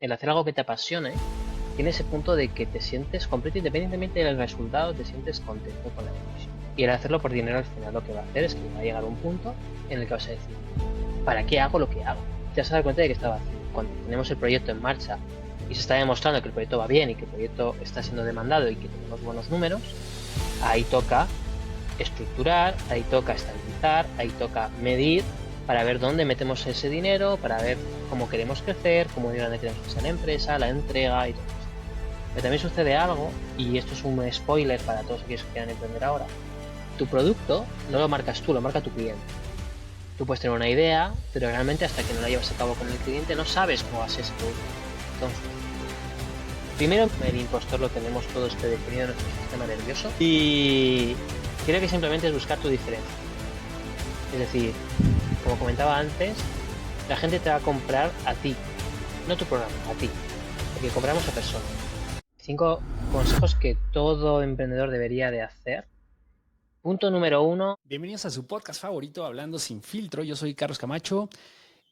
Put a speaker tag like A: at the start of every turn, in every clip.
A: el hacer algo que te apasione, tiene ese punto de que te sientes completo, independientemente del resultado, te sientes contento con la decisión. Y el hacerlo por dinero al final lo que va a hacer es que va a llegar un punto en el que vas a decir, ¿para qué hago lo que hago? Te vas a dar cuenta de que estaba haciendo. Cuando tenemos el proyecto en marcha y se está demostrando que el proyecto va bien y que el proyecto está siendo demandado y que tenemos buenos números, ahí toca estructurar, ahí toca estabilizar, ahí toca medir para ver dónde metemos ese dinero, para ver cómo queremos crecer, cómo grande queremos que sea la empresa, la entrega y todo esto. Pero también sucede algo, y esto es un spoiler para todos aquellos que quieran emprender ahora, tu producto no lo marcas tú, lo marca tu cliente. Tú puedes tener una idea, pero realmente hasta que no la llevas a cabo con el cliente no sabes cómo va a ser ese producto. Entonces, primero el impostor lo tenemos todos predefinido en nuestro sistema nervioso y creo que simplemente es buscar tu diferencia. Es decir, como comentaba antes, la gente te va a comprar a ti, no tu programa, a ti, porque compramos a personas. 5 consejos que todo emprendedor debería de hacer. Punto número 1.
B: Bienvenidos a su podcast favorito, Hablando sin filtro. Yo soy Carlos Camacho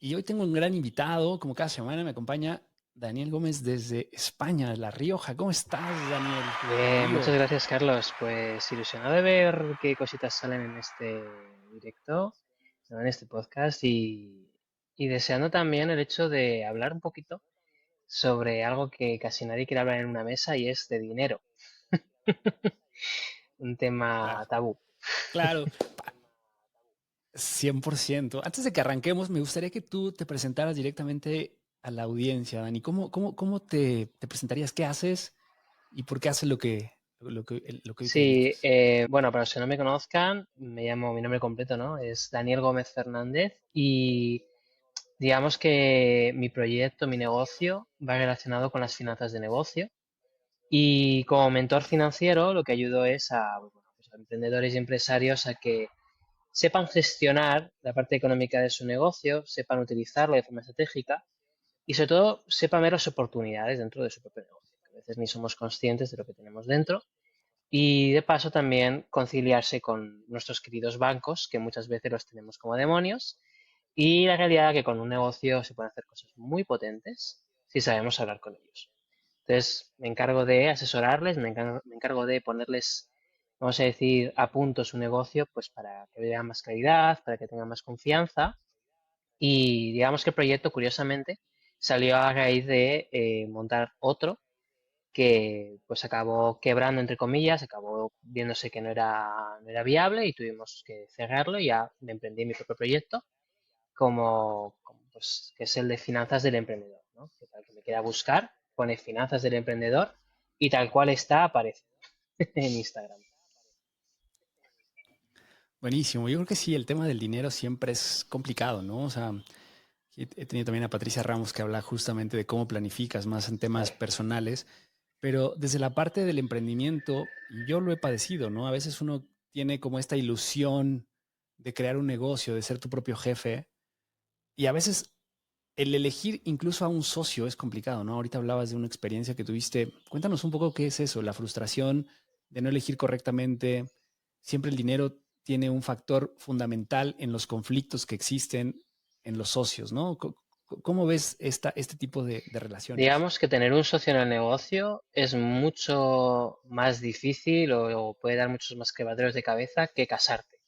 B: y hoy tengo un gran invitado. Como cada semana me acompaña Daniel Gómez desde España, La Rioja. ¿Cómo estás, Daniel?
A: Bien,
B: Bienvenido.
A: muchas gracias, Carlos. Pues ilusionado de ver qué cositas salen en este directo, en este podcast y deseando también el hecho de hablar un poquito sobre algo que casi nadie quiere hablar en una mesa y es de dinero. Un tema
B: Claro,
A: tabú.
B: claro, 100%. Antes de que arranquemos, me gustaría que tú te presentaras directamente a la audiencia, Dani. ¿Cómo te presentarías? ¿Qué haces? ¿Y por qué haces lo que hoy te
A: Sí,
B: dedicas?
A: bueno, para los que no me conozcan, mi nombre completo, ¿no? Es Daniel Gómez Fernández y digamos que mi proyecto, mi negocio va relacionado con las finanzas de negocio. Y como mentor financiero, lo que ayudo es pues, a emprendedores y empresarios a que sepan gestionar la parte económica de su negocio, sepan utilizarlo de forma estratégica y sobre todo sepan ver las oportunidades dentro de su propio negocio, que a veces ni somos conscientes de lo que tenemos dentro. Y de paso también conciliarse con nuestros queridos bancos, que muchas veces los tenemos como demonios, y la realidad es que con un negocio se pueden hacer cosas muy potentes si sabemos hablar con ellos. Entonces, me encargo de asesorarles, me encargo de ponerles, vamos a decir, a punto su negocio, pues para que vean más claridad, para que tengan más confianza. Y digamos que el proyecto, curiosamente, salió a raíz de montar otro que pues acabó quebrando, entre comillas, acabó viéndose que no era viable y tuvimos que cerrarlo y ya me emprendí mi propio proyecto pues, que es el de finanzas del emprendedor, ¿no? Que tal que me quiera buscar, pone finanzas del emprendedor y tal cual está, aparece en Instagram.
B: Buenísimo. Yo creo que sí, el tema del dinero siempre es complicado, ¿no? O sea, he tenido también a Patricia Ramos que habla justamente de cómo planificas más en temas
A: Vale.
B: personales, pero desde la parte del emprendimiento, y yo lo he padecido, ¿no? A veces uno tiene como esta ilusión de crear un negocio, de ser tu propio jefe, y a veces el elegir incluso a un socio es complicado, ¿no? Ahorita hablabas de una experiencia que tuviste. Cuéntanos un poco qué es eso, la frustración de no elegir correctamente. Siempre el dinero tiene un factor fundamental en los conflictos que existen en los socios, ¿no? ¿Cómo ves este tipo de relaciones?
A: Digamos que tener un socio en el negocio es mucho más difícil o puede dar muchos más quebraderos de cabeza que casarte.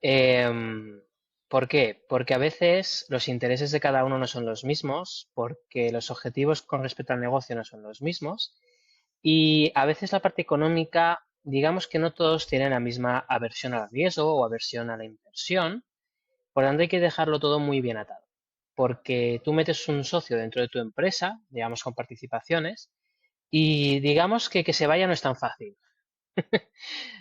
A: Em, ¿Por qué? Porque a veces los intereses de cada uno no son los mismos, porque los objetivos con respecto al negocio no son los mismos. Y a veces la parte económica, digamos que no todos tienen la misma aversión al riesgo o aversión a la inversión, por lo tanto hay que dejarlo todo muy bien atado. Porque tú metes un socio dentro de tu empresa, digamos con participaciones, y digamos que se vaya no es tan fácil,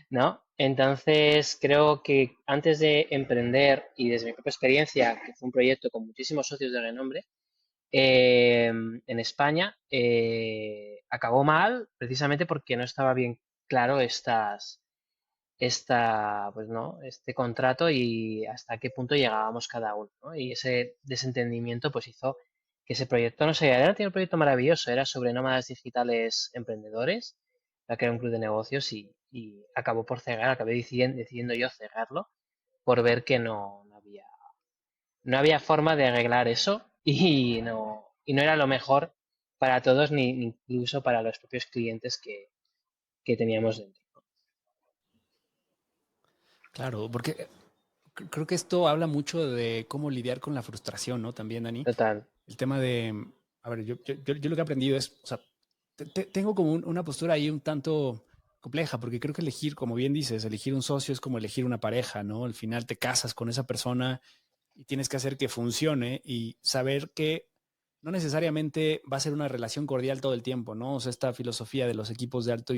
A: ¿no? Entonces creo que antes de emprender y desde mi propia experiencia, que fue un proyecto con muchísimos socios de renombre, en España acabó mal precisamente porque no estaba bien claro pues no, este contrato y hasta qué punto llegábamos cada uno, ¿no? Y ese desentendimiento pues hizo que ese proyecto no se adelante. Era un proyecto maravilloso, era sobre nómadas digitales emprendedores, ya que era un club de negocios y acabó por cerrar, acabé decidiendo yo cerrarlo por ver que no había forma de arreglar eso y y no era lo mejor para todos, ni incluso para los propios clientes que teníamos dentro.
B: Claro, porque creo que esto habla mucho de cómo lidiar con la frustración, ¿no? También, Dani.
A: Total.
B: El tema de, a ver, yo lo que he aprendido es, o sea, tengo como una postura ahí un tanto compleja, porque creo que elegir, como bien dices, elegir un socio es como elegir una pareja, ¿no? Al final te casas con esa persona y tienes que hacer que funcione y saber que no necesariamente va a ser una relación cordial todo el tiempo, ¿no? O sea, esta filosofía de los equipos de alto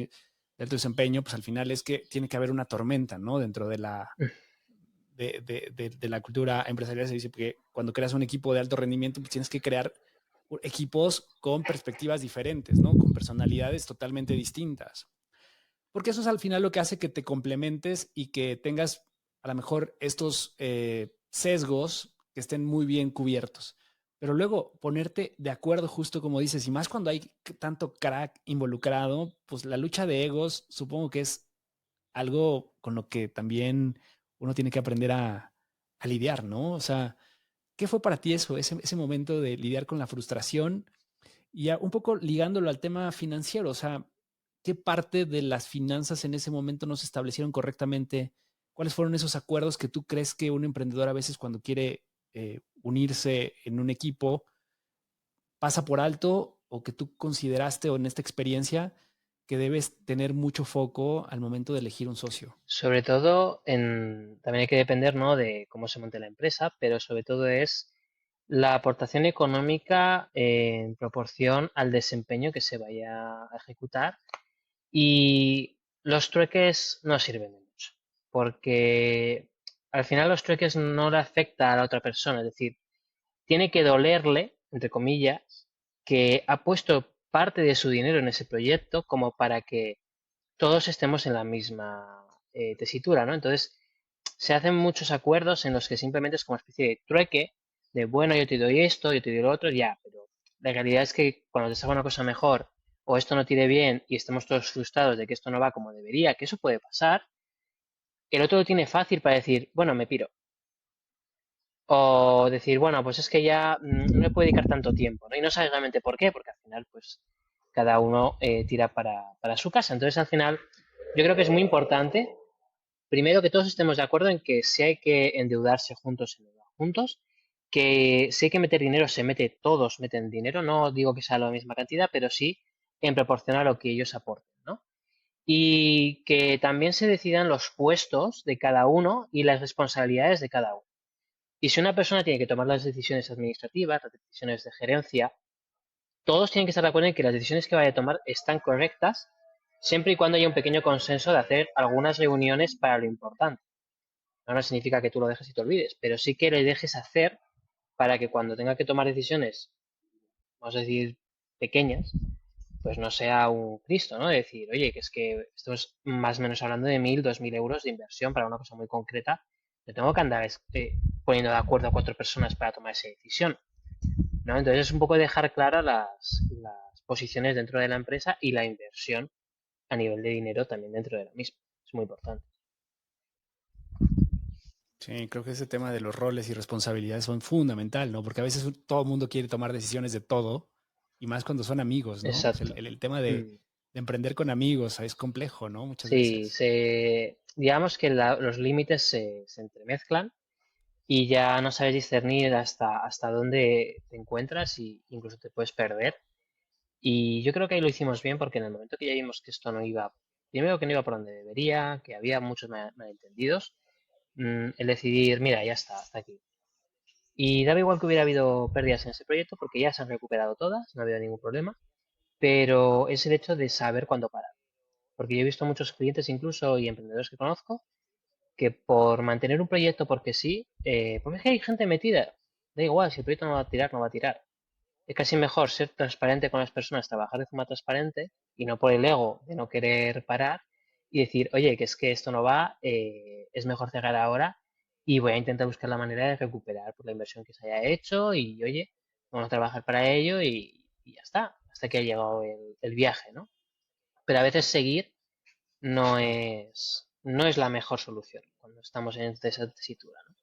B: desempeño, pues al final es que tiene que haber una tormenta, ¿no? Dentro de la cultura empresarial se dice que cuando creas un equipo de alto rendimiento, pues tienes que crear equipos con perspectivas diferentes, ¿no? Con personalidades totalmente distintas. Porque eso es al final lo que hace que te complementes y que tengas a lo mejor estos sesgos que estén muy bien cubiertos. Pero luego ponerte de acuerdo justo como dices, y más cuando hay tanto crack involucrado, pues la lucha de egos supongo que es algo con lo que también uno tiene que aprender a lidiar, ¿no? O sea, ¿qué fue para ti eso, ese momento de lidiar con la frustración y un poco ligándolo al tema financiero? O sea, ¿qué parte de las finanzas en ese momento no se establecieron correctamente? ¿Cuáles fueron esos acuerdos que tú crees que un emprendedor a veces cuando quiere unirse en un equipo pasa por alto o que tú consideraste o en esta experiencia que debes tener mucho foco al momento de elegir un socio?
A: Sobre todo, también hay que depender, ¿no?, de cómo se monte la empresa, pero sobre todo es la aportación económica en proporción al desempeño que se vaya a ejecutar. Y los trueques no sirven de mucho, porque al final los trueques no le afecta a la otra persona, es decir, tiene que dolerle, entre comillas, que ha puesto parte de su dinero en ese proyecto como para que todos estemos en la misma tesitura, ¿no? Entonces, se hacen muchos acuerdos en los que simplemente es como una especie de trueque, de bueno, yo te doy esto, yo te doy lo otro, ya, pero la realidad es que cuando te salga una cosa mejor o esto no tire bien y estemos todos frustrados de que esto no va como debería, que eso puede pasar, el otro lo tiene fácil para decir, bueno, me piro. O decir, bueno, pues es que ya no le puedo dedicar tanto tiempo, ¿no? Y no sabes realmente por qué, porque al final, pues, cada uno tira para su casa. Entonces, al final, yo creo que es muy importante, primero, que todos estemos de acuerdo en que si hay que endeudarse juntos, se endeudan juntos, que si hay que meter dinero, se mete, todos meten dinero, no digo que sea la misma cantidad, pero sí en proporción a lo que ellos aporten, ¿no? Y que también se decidan los puestos de cada uno y las responsabilidades de cada uno. Y si una persona tiene que tomar las decisiones administrativas, las decisiones de gerencia, todos tienen que estar de acuerdo en que las decisiones que vaya a tomar están correctas, siempre y cuando haya un pequeño consenso de hacer algunas reuniones para lo importante. No significa que tú lo dejes y te olvides, pero sí que le dejes hacer para que cuando tenga que tomar decisiones, vamos a decir, pequeñas, pues no sea un Cristo, ¿no? De decir, oye, que es que estamos más o menos hablando de 1.000, 2.000 euros de inversión para una cosa muy concreta. Yo tengo que andar poniendo de acuerdo a 4 personas para tomar esa decisión, ¿no? Entonces es un poco dejar claras las posiciones dentro de la empresa y la inversión a nivel de dinero también dentro de la misma. Es muy importante.
B: Sí, creo que ese tema de los roles y responsabilidades son fundamental, ¿no? Porque a veces todo el mundo quiere tomar decisiones de todo, y más cuando son amigos, ¿no? O sea,
A: Exacto.
B: el tema
A: Mm.
B: de emprender con amigos es complejo, ¿no? Muchas
A: Sí,
B: veces.
A: digamos que los límites se entremezclan y ya no sabes discernir hasta dónde te encuentras y incluso te puedes perder. Y yo creo que ahí lo hicimos bien porque en el momento que ya vimos que esto no iba, primero que no iba por donde debería, que había muchos malentendidos, el decidir, mira, ya está, hasta aquí. Y daba igual que hubiera habido pérdidas en ese proyecto porque ya se han recuperado todas, no ha habido ningún problema, pero es el hecho de saber cuándo parar. Porque yo he visto muchos clientes incluso y emprendedores que conozco que por mantener un proyecto porque sí, porque es que hay gente metida, da igual, si el proyecto no va a tirar, no va a tirar. Es casi mejor ser transparente con las personas, trabajar de forma transparente y no por el ego de no querer parar y decir, oye, que es que esto no va, es mejor cerrar ahora y voy a intentar buscar la manera de recuperar por la inversión que se haya hecho y, oye, vamos a trabajar para ello y ya está, hasta que ha llegado el viaje, ¿no? Pero a veces seguir no es la mejor solución cuando estamos en esa tesitura, ¿no?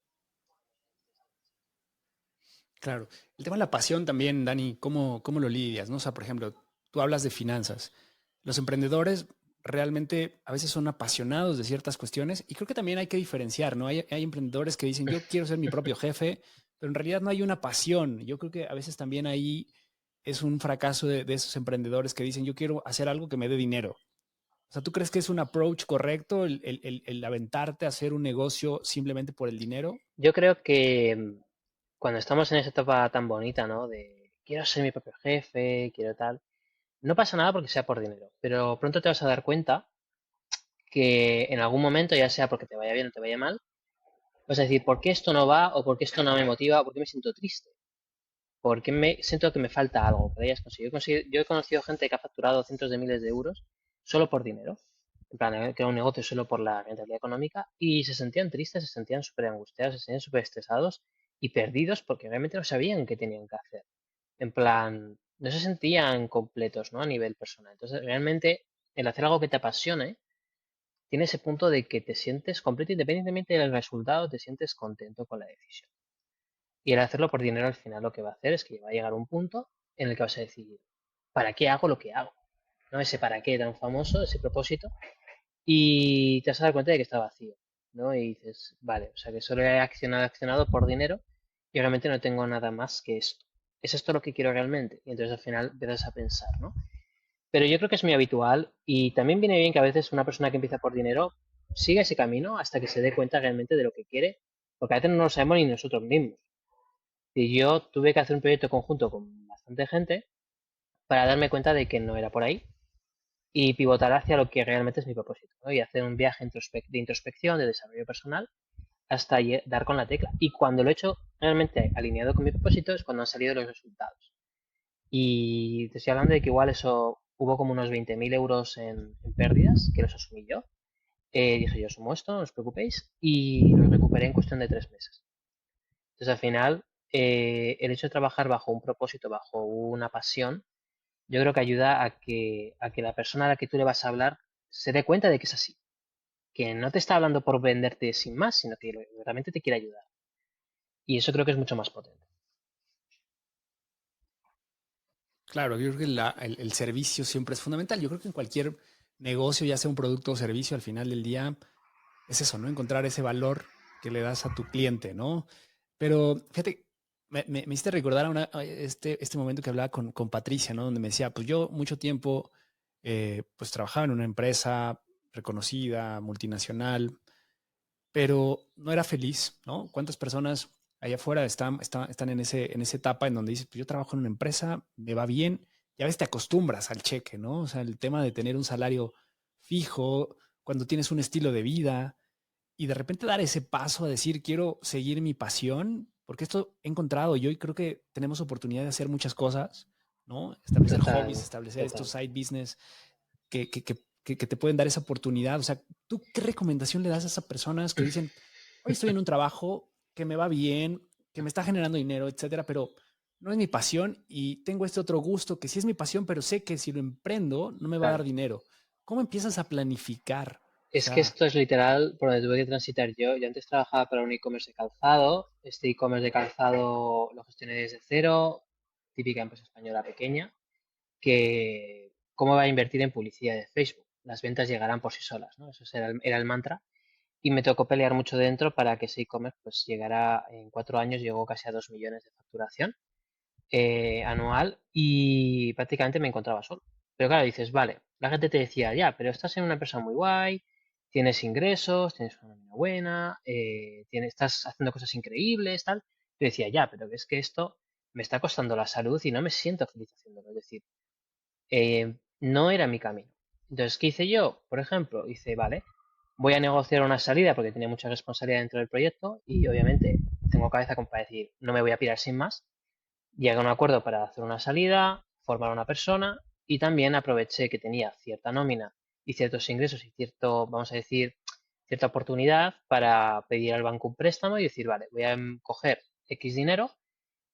B: Claro. El tema de la pasión también, Dani, ¿cómo lo lidias? ¿No? O sea, por ejemplo, tú hablas de finanzas. Los emprendedores realmente a veces son apasionados de ciertas cuestiones y creo que también hay que diferenciar, ¿no? Hay emprendedores que dicen, yo quiero ser mi propio jefe, pero en realidad no hay una pasión. Yo creo que a veces también ahí es un fracaso de esos emprendedores que dicen, yo quiero hacer algo que me dé dinero. O sea, ¿tú crees que es un approach correcto el aventarte a hacer un negocio simplemente por el dinero?
A: Yo creo que cuando estamos en esa etapa tan bonita, ¿no? De quiero ser mi propio jefe, quiero tal, no pasa nada porque sea por dinero, pero pronto te vas a dar cuenta que en algún momento, ya sea porque te vaya bien o te vaya mal, vas a decir, ¿por qué esto no va? ¿O por qué esto no me motiva? ¿O por qué me siento triste? ¿Por qué me siento que me falta algo que hayas conseguido? Yo he conocido gente que ha facturado cientos de miles de euros solo por dinero, en plan, que era un negocio solo por la rentabilidad económica, y se sentían tristes, se sentían súper angustiados, se sentían súper estresados y perdidos porque realmente no sabían qué tenían que hacer. En plan, no se sentían completos, ¿no? A nivel personal. Entonces, realmente, el hacer algo que te apasione, tiene ese punto de que te sientes completo, independientemente del resultado, te sientes contento con la decisión. Y el hacerlo por dinero al final lo que va a hacer es que va a llegar un punto en el que vas a decir, ¿para qué hago lo que hago? ¿No? Ese para qué tan famoso, ese propósito, y te vas a dar cuenta de que está vacío, ¿no? Y dices, vale, o sea que solo he accionado por dinero y realmente no tengo nada más que esto. ¿Es esto lo que quiero realmente? Y entonces al final empiezas a pensar, ¿no? Pero yo creo que es muy habitual y también viene bien que a veces una persona que empieza por dinero siga ese camino hasta que se dé cuenta realmente de lo que quiere, porque a veces no lo sabemos ni nosotros mismos. Y yo tuve que hacer un proyecto conjunto con bastante gente para darme cuenta de que no era por ahí y pivotar hacia lo que realmente es mi propósito, ¿no? Y hacer un viaje de introspección, de desarrollo personal, hasta dar con la tecla. Y cuando lo he hecho realmente alineado con mi propósito es cuando han salido los resultados. Y te estoy hablando de que igual eso hubo como unos 20.000 euros en pérdidas, que los asumí yo. Dije yo asumo esto, no os preocupéis, y los recuperé en cuestión de 3 meses. Entonces al final, el hecho de trabajar bajo un propósito, bajo una pasión, yo creo que ayuda a que la persona a la que tú le vas a hablar se dé cuenta de que es así, que no te está hablando por venderte sin más, sino que realmente te quiere ayudar. Y eso creo que es mucho más potente.
B: Claro, yo creo que el servicio siempre es fundamental. Yo creo que en cualquier negocio, ya sea un producto o servicio, al final del día es eso, ¿no? Encontrar ese valor que le das a tu cliente, ¿no? Pero fíjate, me hiciste recordar este momento que hablaba con Patricia, ¿no? Donde me decía, pues yo mucho tiempo, pues trabajaba en una empresa reconocida, multinacional, pero no era feliz, ¿no? ¿Cuántas personas allá afuera están en esa etapa en donde dices, pues yo trabajo en una empresa, me va bien, ya ves, te acostumbras al cheque, ¿no? O sea, el tema de tener un salario fijo, cuando tienes un estilo de vida y de repente dar ese paso a decir, quiero seguir mi pasión, porque esto he encontrado yo y creo que tenemos oportunidad de hacer muchas cosas, ¿no? Establecer hobbies,
A: Total,
B: establecer estos
A: total.
B: side business que te pueden dar esa oportunidad. O sea, ¿tú qué recomendación le das a esas personas que dicen, hoy estoy en un trabajo que me va bien, que me está generando dinero, etcétera, pero no es mi pasión y tengo este otro gusto que sí es mi pasión, pero sé que si lo emprendo no me va a dar
A: Claro.
B: dinero? ¿Cómo empiezas a planificar? O
A: Es que
B: sea,
A: esto es literal por donde tuve que transitar yo. Yo antes trabajaba para un e-commerce de calzado. Este e-commerce de calzado lo gestioné desde cero, típica empresa española pequeña, que cómo va a invertir en publicidad de Facebook. Las ventas llegarán por sí solas, ¿no? Eso era el mantra. Y me tocó pelear mucho dentro para que ese e-commerce pues llegara en 4 años, llegó casi a 2 millones de facturación anual y prácticamente me encontraba solo. Pero claro, dices, vale, la gente te decía, ya, pero estás en una empresa muy guay, tienes ingresos, tienes una nómina buena, estás haciendo cosas increíbles, tal. Yo decía, ya, pero es que esto me está costando la salud y no me siento feliz haciéndolo. Es decir, no era mi camino. Entonces, ¿qué hice yo? Por ejemplo, hice, vale, voy a negociar una salida porque tenía mucha responsabilidad dentro del proyecto y obviamente tengo cabeza como para decir, no me voy a pirar sin más. Llegué a un acuerdo para hacer una salida, formar a una persona y también aproveché que tenía cierta nómina y ciertos ingresos y cierto, vamos a decir, cierta oportunidad para pedir al banco un préstamo y decir, vale, voy a coger X dinero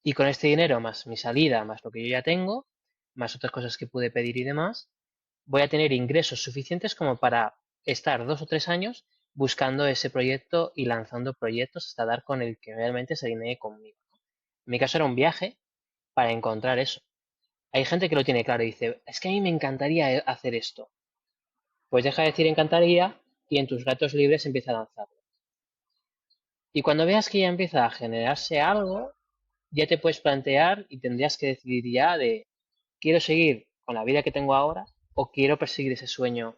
A: y con este dinero más mi salida, más lo que yo ya tengo, más otras cosas que pude pedir y demás, voy a tener ingresos suficientes como para estar 2 o 3 años buscando ese proyecto y lanzando proyectos hasta dar con el que realmente se alinee conmigo. En mi caso era un viaje para encontrar eso. Hay gente que lo tiene claro y dice, es que a mí me encantaría hacer esto. Pues deja de decir encantaría y en tus ratos libres empieza a lanzarlo. Y cuando veas que ya empieza a generarse algo, ya te puedes plantear y tendrías que decidir ya de, ¿quiero seguir con la vida que tengo ahora o quiero perseguir ese sueño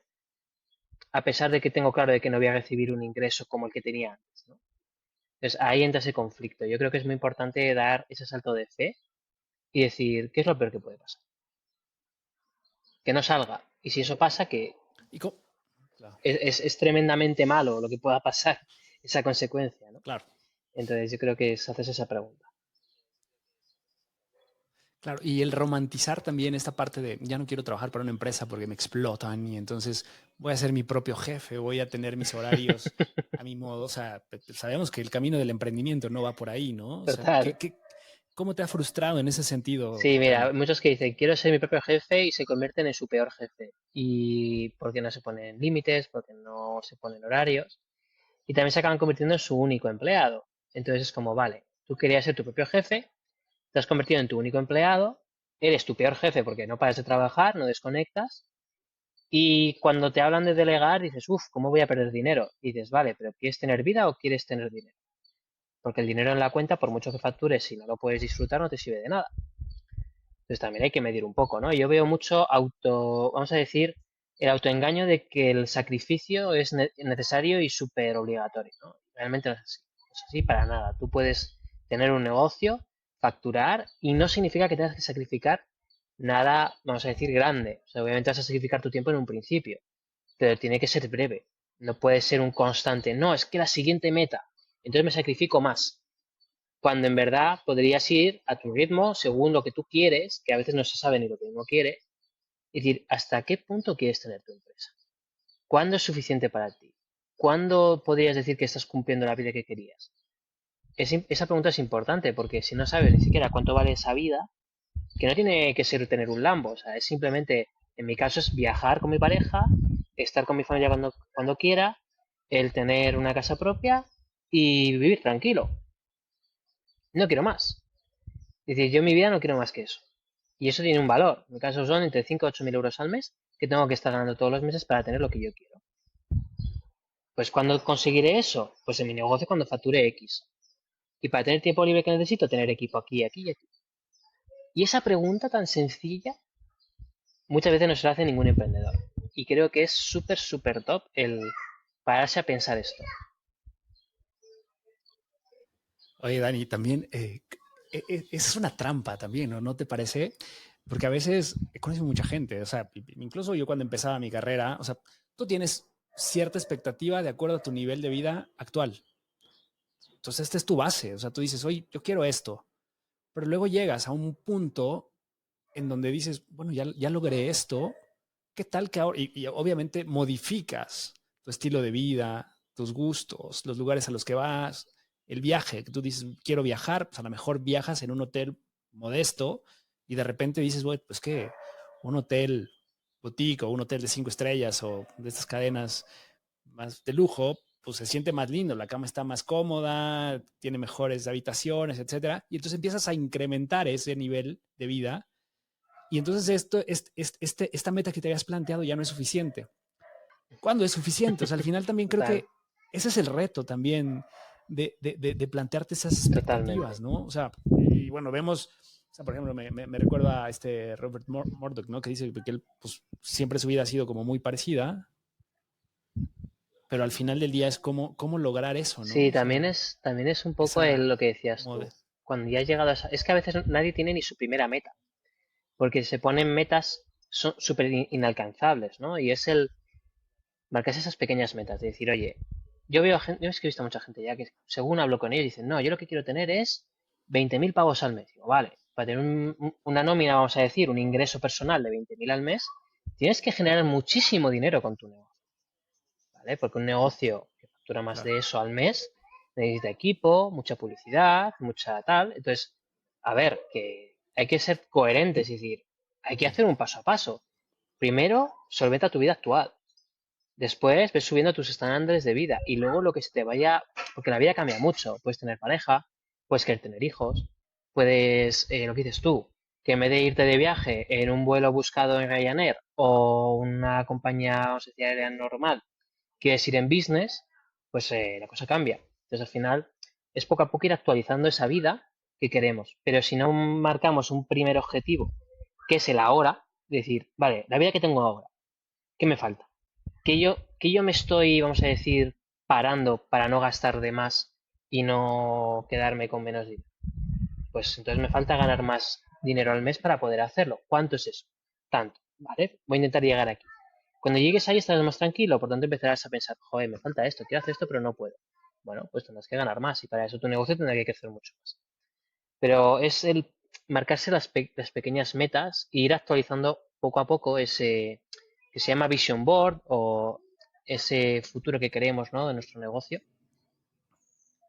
A: a pesar de que tengo claro de que no voy a recibir un ingreso como el que tenía antes, ¿no? Entonces ahí entra ese conflicto. Yo creo que es muy importante dar ese salto de fe y decir, ¿qué es lo peor que puede pasar? Que no salga. Y si eso pasa, que
B: Y claro,
A: es tremendamente malo lo que pueda pasar, esa consecuencia, ¿no?
B: claro.
A: Entonces yo creo que es haces esa pregunta.
B: Claro, y el romantizar también esta parte de ya no quiero trabajar para una empresa porque me explotan y entonces voy a ser mi propio jefe, voy a tener mis horarios a mi modo. O sea, sabemos que el camino del emprendimiento no va por ahí, ¿no? O sea,
A: Total.
B: ¿cómo te ha frustrado en ese sentido,
A: Sí, mira,
B: Dani?
A: hay muchos que dicen, quiero ser mi propio jefe y se convierten en su peor jefe. Y porque no se ponen límites, porque no se ponen horarios. Y también se acaban convirtiendo en su único empleado. Entonces es como, vale, tú querías ser tu propio jefe, te has convertido en tu único empleado, eres tu peor jefe porque no paras de trabajar, no desconectas. Y cuando te hablan de delegar, dices, uff, ¿cómo voy a perder dinero? Y dices, vale, pero ¿quieres tener vida o quieres tener dinero? Porque el dinero en la cuenta, por mucho que factures, si no lo puedes disfrutar, no te sirve de nada. Entonces también hay que medir un poco, ¿no? Yo veo mucho vamos a decir, el autoengaño de que el sacrificio es necesario y súper obligatorio, ¿no? Realmente no es así. No es así para nada. Tú puedes tener un negocio, facturar, y no significa que tengas que sacrificar nada, vamos a decir, grande. O sea, obviamente vas a sacrificar tu tiempo en un principio, pero tiene que ser breve. No puede ser un constante. No, es que la siguiente meta. Entonces me sacrifico más cuando en verdad podrías ir a tu ritmo según lo que tú quieres, que a veces no se sabe ni lo que uno quiere, y decir, ¿hasta qué punto quieres tener tu empresa? ¿Cuándo es suficiente para ti? ¿Cuándo podrías decir que estás cumpliendo la vida que querías? Esa pregunta es importante porque si no sabes ni siquiera cuánto vale esa vida, que no tiene que ser tener un Lambo, o sea, es simplemente, en mi caso es viajar con mi pareja, estar con mi familia cuando quiera, el tener una casa propia y vivir tranquilo. No quiero más. Es decir, yo en mi vida no quiero más que eso. Y eso tiene un valor. En mi caso son entre 5 y 8 mil euros al mes que tengo que estar ganando todos los meses para tener lo que yo quiero. Pues ¿cuándo conseguiré eso? Pues en mi negocio cuando facture X. Y para tener tiempo libre que necesito, tener equipo aquí, aquí y aquí. Y esa pregunta tan sencilla muchas veces no se la hace ningún emprendedor. Y creo que es súper, súper top el pararse a pensar esto.
B: Oye, Dani, también esa es una trampa también, ¿no? ¿No te parece? Porque a veces conozco mucha gente, o sea, incluso yo cuando empezaba mi carrera, o sea, tú tienes cierta expectativa de acuerdo a tu nivel de vida actual. Entonces, esta es tu base, o sea, tú dices, oye, yo quiero esto, pero luego llegas a un punto en donde dices, bueno, ya logré esto, ¿qué tal que ahora? Y obviamente modificas tu estilo de vida, tus gustos, los lugares a los que vas, el viaje, que tú dices, quiero viajar, pues a lo mejor viajas en un hotel modesto y de repente dices, bueno, pues que un hotel boutique o un hotel de 5 estrellas o de estas cadenas más de lujo, pues se siente más lindo, la cama está más cómoda, tiene mejores habitaciones, etcétera. Y entonces empiezas a incrementar ese nivel de vida y entonces esta meta que te habías planteado ya no es suficiente. ¿Cuándo es suficiente? O sea, al final también creo
A: Total,
B: que ese es el reto también de plantearte esas expectativas,
A: totalmente.
B: ¿no? O sea, y bueno, vemos, o sea, por ejemplo, me recuerda a este Robert Murdoch, ¿no? Que dice que él, pues, siempre su vida ha sido como muy parecida, pero al final del día es cómo lograr eso, ¿no?
A: Sí,
B: O sea,
A: también es un poco
B: esa,
A: lo que decías
B: como
A: tú. Cuando ya has llegado a esa... Es que a veces nadie tiene ni su primera meta, porque se ponen metas súper inalcanzables, ¿no? Y es el marcarse esas pequeñas metas, de decir, oye, yo veo a gente, yo es que he visto a mucha gente ya que según hablo con ellos dicen, no, yo lo que quiero tener es 20.000 pavos al mes. Digo, vale, para tener una nómina, vamos a decir, un ingreso personal de 20.000 al mes, tienes que generar muchísimo dinero con tu negocio, ¿vale? Porque un negocio que factura más
B: claro,
A: de eso al mes necesita equipo, mucha publicidad, mucha tal. Entonces, a ver, que hay que ser coherentes, es decir, hay que hacer un paso a paso. Primero, solventa tu vida actual. Después ves subiendo tus estándares de vida y luego lo que se te vaya, porque la vida cambia mucho. Puedes tener pareja, puedes querer tener hijos. puedes, lo que dices tú, que en vez de irte de viaje en un vuelo buscado en Ryanair o una compañía o sociedad aérea normal, quieres ir en business, pues la cosa cambia. Entonces al final es poco a poco ir actualizando esa vida que queremos. Pero si no marcamos un primer objetivo, que es el ahora, decir, vale, la vida que tengo ahora, ¿qué me falta? Que yo me estoy, vamos a decir, parando para no gastar de más y no quedarme con menos dinero. Pues entonces me falta ganar más dinero al mes para poder hacerlo. ¿Cuánto es eso? Tanto, ¿vale? Voy a intentar llegar aquí. Cuando llegues ahí estarás más tranquilo, por tanto empezarás a pensar, joder, me falta esto, quiero hacer esto, pero no puedo. Bueno, pues tendrás que ganar más y para eso tu negocio tendrá que crecer mucho más. Pero es el marcarse las pequeñas metas e ir actualizando poco a poco ese que se llama Vision Board o ese futuro que queremos, ¿no? De nuestro negocio.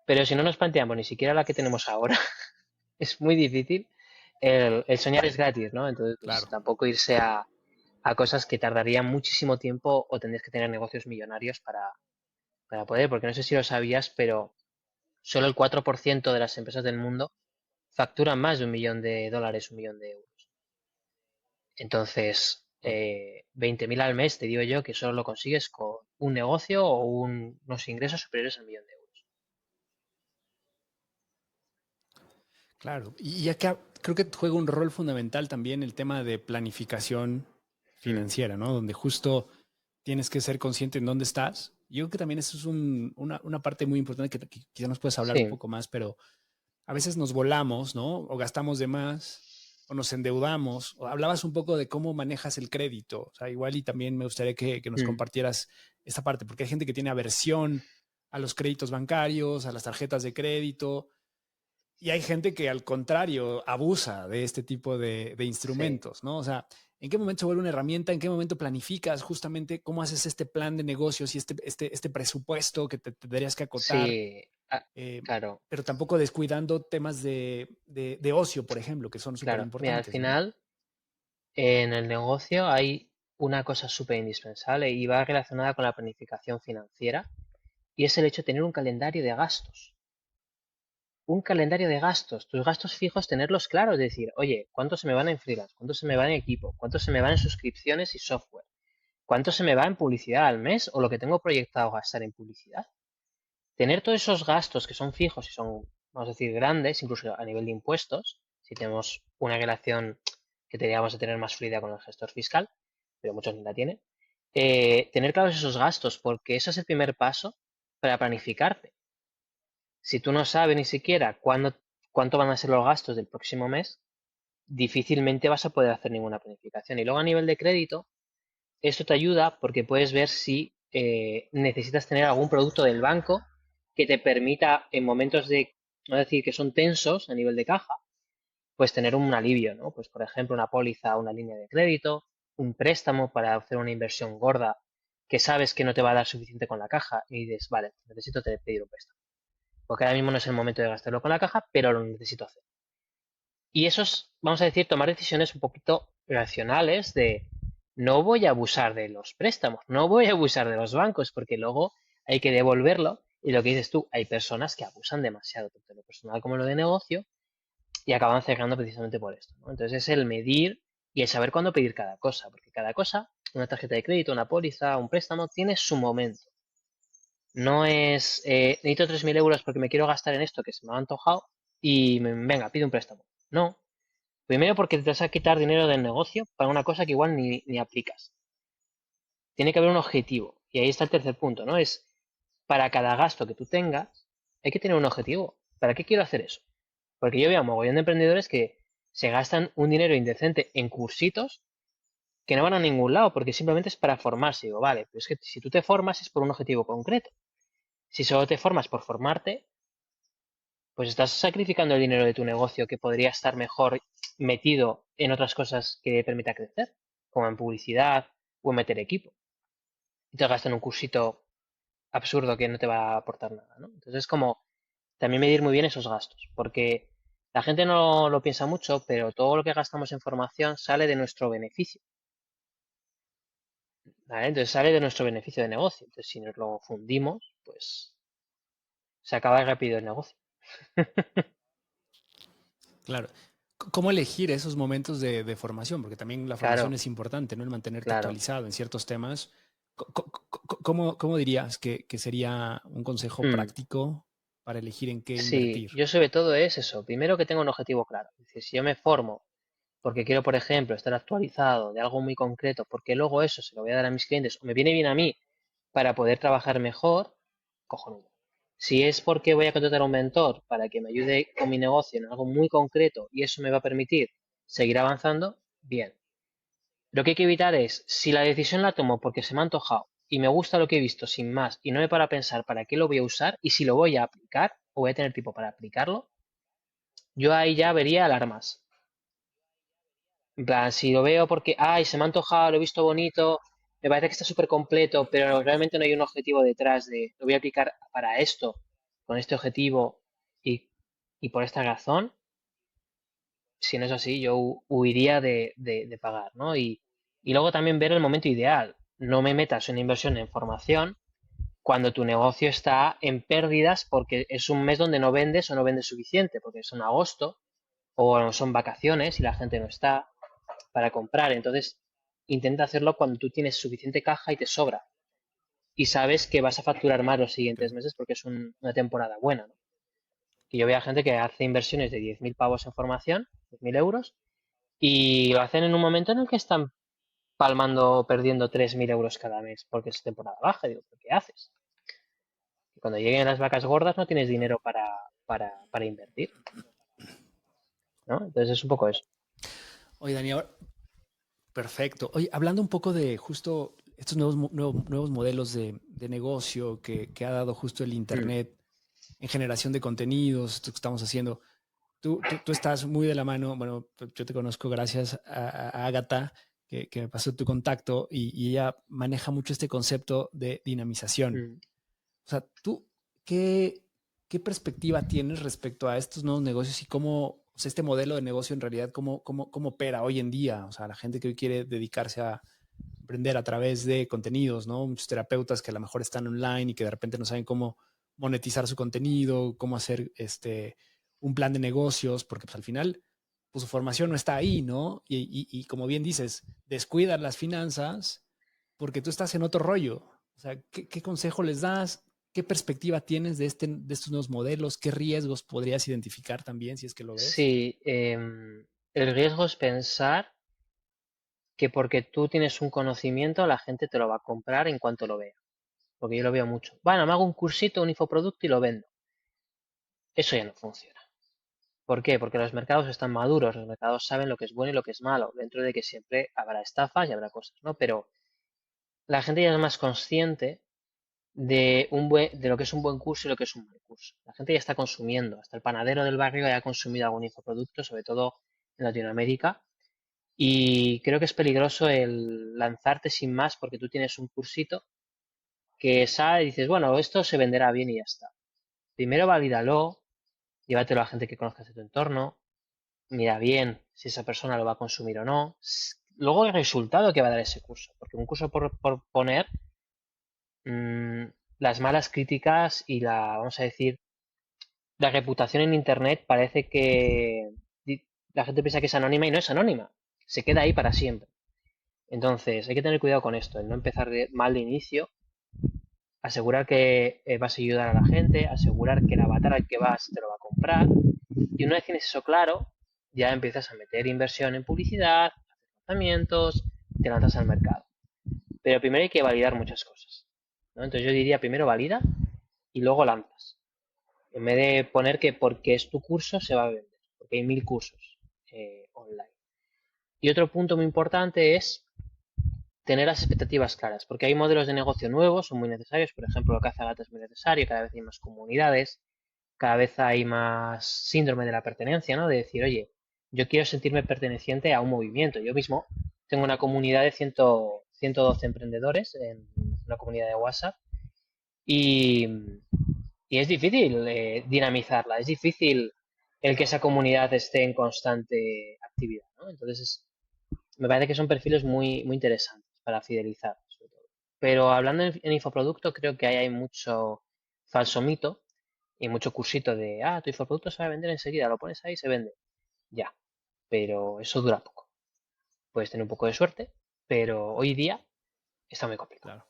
A: Pero si no nos planteamos ni siquiera la que tenemos ahora, es muy difícil. El soñar es gratis, ¿no? Entonces, pues
B: Claro.
A: tampoco irse a cosas que tardarían muchísimo tiempo o tendrías que tener negocios millonarios para poder, porque no sé si lo sabías, pero solo el 4% de las empresas del mundo facturan más de $1 millón, $1 millón. Entonces, 20.000 al mes, te digo yo que solo lo consigues con un negocio o unos ingresos superiores al $1 millón.
B: Claro, y acá creo que juega un rol fundamental también el tema de planificación
A: Mm,
B: financiera, ¿no? Donde justo tienes que ser consciente en dónde estás. Yo creo que también eso es una parte muy importante que quizá nos puedes hablar un
A: sí,
B: poco más, pero a veces nos volamos, ¿no? O gastamos de más, o nos endeudamos. O hablabas un poco de cómo manejas el crédito. O sea, igual y también me gustaría que nos
A: mm,
B: compartieras esta parte, porque hay gente que tiene aversión a los créditos bancarios, a las tarjetas de crédito, y hay gente que al contrario abusa de este tipo de
A: sí.
B: instrumentos, ¿no? O sea, ¿en qué momento se vuelve una herramienta? ¿En qué momento planificas justamente cómo haces este plan de negocios y este presupuesto que te tendrías que acotar?
A: Sí,
B: eh,
A: claro,
B: pero tampoco descuidando temas de ocio, por ejemplo, que son súper
A: claro. Mira, al
B: importantes, ¿no?
A: final en el negocio hay una cosa súper indispensable y va relacionada con la planificación financiera y es el hecho de tener un calendario de gastos. Un calendario de gastos, tus gastos fijos tenerlos claros, es decir, oye, ¿cuánto se me van en freelance? ¿Cuánto se me va en equipo? ¿Cuánto se me va en suscripciones y software? ¿Cuánto se me va en publicidad al mes o lo que tengo proyectado gastar en publicidad? Tener todos esos gastos que son fijos y son, vamos a decir, grandes, incluso a nivel de impuestos, si tenemos una relación que tendríamos a tener más fluida con el gestor fiscal, pero muchos ni la tienen, tener claros esos gastos, porque ese es el primer paso para planificarte. Si tú no sabes ni siquiera cuánto van a ser los gastos del próximo mes, difícilmente vas a poder hacer ninguna planificación. Y luego a nivel de crédito, esto te ayuda porque puedes ver si necesitas tener algún producto del banco que te permita en momentos de, no decir que son tensos a nivel de caja, pues tener un alivio, ¿no? Pues por ejemplo una póliza, una línea de crédito, un préstamo para hacer una inversión gorda que sabes que no te va a dar suficiente con la caja y dices, vale, necesito pedir un préstamo. Porque ahora mismo no es el momento de gastarlo con la caja, pero lo necesito hacer. Y eso es, vamos a decir, tomar decisiones un poquito racionales de no voy a abusar de los préstamos, no voy a abusar de los bancos, porque luego hay que devolverlo. Y lo que dices tú, hay personas que abusan demasiado, tanto en lo personal como en lo de negocio, y acaban cerrando precisamente por esto, ¿no? Entonces es el medir y el saber cuándo pedir cada cosa, porque cada cosa, una tarjeta de crédito, una póliza, un préstamo, tiene su momento. No es, necesito 3.000 euros porque me quiero gastar en esto que se me ha antojado y venga, pido un préstamo. No, primero porque te vas a quitar dinero del negocio para una cosa que igual ni aplicas. Tiene que haber un objetivo. Y ahí está el tercer punto, ¿no? Es para cada gasto que tú tengas, hay que tener un objetivo. ¿Para qué quiero hacer eso? Porque yo veo a mogollón de emprendedores que se gastan un dinero indecente en cursitos que no van a ningún lado porque simplemente es para formarse. Digo, vale, pero es que si tú te formas es por un objetivo concreto. Si solo te formas por formarte, pues estás sacrificando el dinero de tu negocio que podría estar mejor metido en otras cosas que permita crecer, como en publicidad o en meter equipo. Y te gastas en un cursito absurdo que no te va a aportar nada, ¿no? Entonces es como también medir muy bien esos gastos, porque la gente no lo piensa mucho, pero todo lo que gastamos en formación sale de nuestro beneficio, ¿vale? Entonces sale de nuestro beneficio de negocio. Entonces si nos lo fundimos, pues se acaba rápido el negocio.
B: Claro. ¿Cómo elegir esos momentos de formación? Porque también la formación
A: Claro,
B: es importante, ¿no? El mantenerte
A: claro.
B: actualizado en ciertos temas. ¿Cómo dirías que sería un consejo
A: Mm,
B: práctico para elegir en qué
A: Sí,
B: invertir?
A: yo sobre todo es eso. Primero que tenga un objetivo claro. Es decir, si yo me formo porque quiero, por ejemplo, estar actualizado de algo muy concreto, porque luego eso se lo voy a dar a mis clientes o me viene bien a mí para poder trabajar mejor, cojonudo. Si es porque voy a contratar a un mentor para que me ayude con mi negocio en algo muy concreto y eso me va a permitir seguir avanzando, bien. Lo que hay que evitar es, si la decisión la tomo porque se me ha antojado y me gusta lo que he visto sin más y no me para pensar para qué lo voy a usar y si lo voy a aplicar o voy a tener tiempo para aplicarlo, yo ahí ya vería alarmas. En plan, si lo veo porque, ay, se me ha antojado, lo he visto bonito, me parece que está súper completo, pero realmente no hay un objetivo detrás de, lo voy a aplicar para esto, con este objetivo y, y por esta razón, si no es así, yo huiría de pagar, ¿no? Y luego también ver el momento ideal. No me metas una inversión en formación cuando tu negocio está en pérdidas porque es un mes donde no vendes o no vendes suficiente, porque son agosto o son vacaciones y la gente no está para comprar. Entonces, intenta hacerlo cuando tú tienes suficiente caja y te sobra. Y sabes que vas a facturar más los
B: Sí.
A: siguientes meses porque es una temporada buena, ¿no? Y yo veo a gente que hace inversiones de 10.000 pavos en formación, 10.000 euros, y lo hacen en un momento en el que están palmando o perdiendo 3.000 euros cada mes porque es temporada baja. Digo, ¿pero qué haces? Y cuando lleguen las vacas gordas no tienes dinero para invertir, ¿no? Entonces es un poco eso.
B: Oye, Dani, ahora, perfecto. Oye, hablando un poco de justo estos nuevos modelos de negocio que ha dado justo el
A: Mm,
B: Internet en generación de contenidos, esto que estamos haciendo. Tú estás muy de la mano, bueno, yo te conozco gracias a Agatha, que me pasó tu contacto y ella maneja mucho este concepto de dinamización.
A: mm.
B: O sea, ¿tú qué, qué perspectiva tienes respecto a estos nuevos negocios y cómo, o sea, este modelo de negocio en realidad, cómo opera hoy en día? O sea, la gente que hoy quiere dedicarse a emprender a través de contenidos, ¿no? Muchos terapeutas que a lo mejor están online y que de repente no saben cómo monetizar su contenido, cómo hacer un plan de negocios, porque pues al final pues su formación no está ahí, ¿no? Y como bien dices, descuidan las finanzas porque tú estás en otro rollo. O sea, ¿qué consejo les das? ¿Qué perspectiva tienes de estos nuevos modelos? ¿Qué riesgos podrías identificar también si es que lo ves?
A: Sí, el riesgo es pensar que porque tú tienes un conocimiento, la gente te lo va a comprar en cuanto lo vea. Porque yo lo veo mucho. Bueno, me hago un cursito, un infoproducto y lo vendo. Eso ya no funciona. ¿Por qué? Porque los mercados están maduros, los mercados saben lo que es bueno y lo que es malo, dentro de que siempre habrá estafas y habrá cosas, ¿no? Pero la gente ya es más consciente de lo que es un buen curso y lo que es un mal curso. La gente ya está consumiendo, hasta el panadero del barrio ya ha consumido algún infoproducto, sobre todo en Latinoamérica. Y creo que es peligroso el lanzarte sin más porque tú tienes un cursito que sale y dices, bueno, esto se venderá bien y ya está. Primero valídalo, llévatelo a gente que conozcas de tu entorno, mira bien si esa persona lo va a consumir o no. Luego el resultado que va a dar ese curso, porque un curso por poner, mmm, las malas críticas y vamos a decir, la reputación en Internet parece que la gente piensa que es anónima y no es anónima, se queda ahí para siempre. Entonces hay que tener cuidado con esto, el no empezar mal de inicio, asegurar que vas a ayudar a la gente, asegurar que el avatar al que vas te lo va a comprar. Y una vez tienes eso claro, ya empiezas a meter inversión en publicidad, hacer lanzamientos, te lanzas al mercado. Pero primero hay que validar muchas cosas, ¿no? Entonces yo diría primero valida y luego lanzas. En vez de poner que porque es tu curso se va a vender, porque hay 1.000 cursos online. Y otro punto muy importante es tener las expectativas claras, porque hay modelos de negocio nuevos, son muy necesarios, por ejemplo, lo que hace Gata es muy necesario, cada vez hay más comunidades, cada vez hay más síndrome de la pertenencia, ¿no? De decir, oye, yo quiero sentirme perteneciente a un movimiento. Yo mismo tengo una comunidad de 112 emprendedores en una comunidad de WhatsApp y, y es difícil dinamizarla, es difícil el que esa comunidad esté en constante actividad, ¿no? Entonces, me parece que son perfiles muy, muy interesantes para fidelizar, sobre todo. Pero hablando en infoproducto, creo que ahí hay mucho falso mito y mucho cursito de, tu infoproducto se va a vender enseguida, lo pones ahí y se vende. ya, pero eso dura poco. Puedes tener un poco de suerte, pero hoy día está muy complicado.
B: Claro.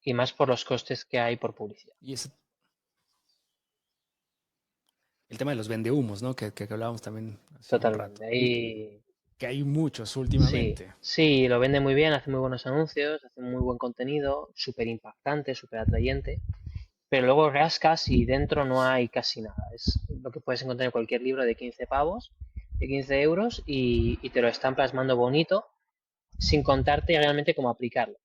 A: Y más por los costes que hay por publicidad.
B: Y ese, el tema de los vendehumos, ¿no? Que hablábamos también hace un rato.
A: Totalmente. Ahí
B: Que hay muchos
A: sí,
B: últimamente.
A: sí, lo vende muy bien, hace muy buenos anuncios, hace muy buen contenido, súper impactante, súper atrayente, pero luego rascas y dentro no hay casi nada. Es lo que puedes encontrar en cualquier libro de 15 pavos, de 15 euros, y te lo están plasmando bonito sin contarte realmente cómo aplicarlo.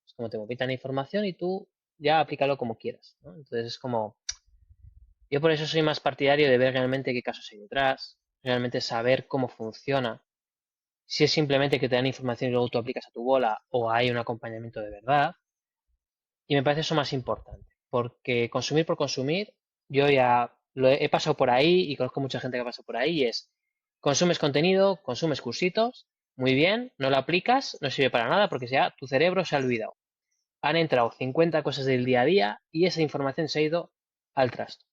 A: Es como te vomitan la información y tú ya aplícalo como quieras, ¿no? Entonces es como, yo por eso soy más partidario de ver realmente qué casos hay detrás, realmente saber cómo funciona, si es simplemente que te dan información y luego tú aplicas a tu bola o hay un acompañamiento de verdad. Y me parece eso más importante, porque consumir por consumir, yo ya he pasado por ahí y conozco mucha gente que pasa por ahí y es, consumes contenido, consumes cursitos, muy bien, no lo aplicas, no sirve para nada porque ya tu cerebro se ha olvidado. Han entrado 50 cosas del día a día y esa información se ha ido al trasto.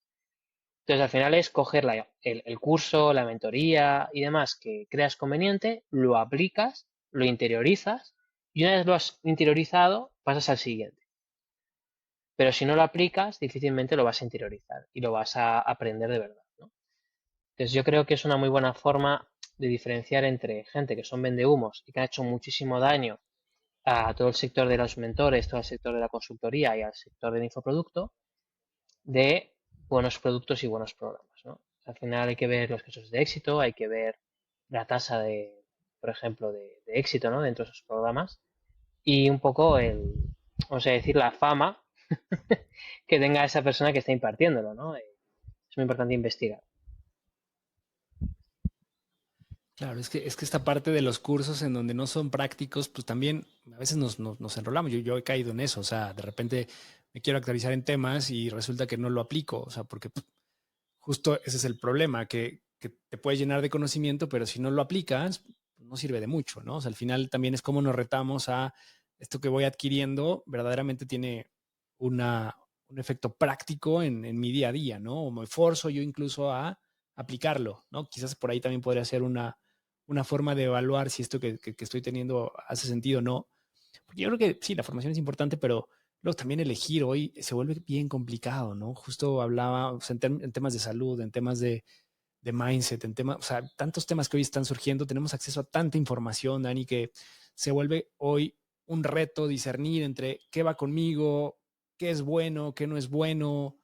A: Entonces al final es coger el curso, la mentoría y demás que creas conveniente, lo aplicas, lo interiorizas y una vez lo has interiorizado pasas al siguiente. Pero si no lo aplicas, difícilmente lo vas a interiorizar y lo vas a aprender de verdad, ¿no? Entonces yo creo que es una muy buena forma de diferenciar entre gente que son vendehumos y que han hecho muchísimo daño a todo el sector de los mentores, todo el sector de la consultoría y al sector del infoproducto, de buenos productos y buenos programas, ¿no? Al final hay que ver los casos de éxito, hay que ver la tasa de, por ejemplo, de éxito, ¿no? Dentro de esos programas y un poco vamos a decir, la fama que tenga esa persona que está impartiéndolo, ¿no? Es muy importante investigar.
B: Claro, es que esta parte de los cursos en donde no son prácticos, pues también a veces nos enrolamos. Yo he caído en eso, o sea, de repente me quiero actualizar en temas y resulta que no lo aplico, o sea, porque justo ese es el problema, que te puedes llenar de conocimiento, pero si no lo aplicas, pues no sirve de mucho, ¿no? O sea, al final también es como nos retamos a esto que voy adquiriendo, verdaderamente tiene una, un efecto práctico en mi día a día, ¿no? O me forzo yo incluso a aplicarlo, ¿no? Quizás por ahí también podría ser una forma de evaluar si esto que estoy teniendo hace sentido o no. Porque yo creo que sí, la formación es importante, pero luego también elegir hoy se vuelve bien complicado, ¿no? Justo hablaba o sea, en temas de salud, en temas de mindset, en temas, o sea, tantos temas que hoy están surgiendo, tenemos acceso a tanta información, Dani, que se vuelve hoy un reto discernir entre qué va conmigo, qué es bueno, qué no es bueno,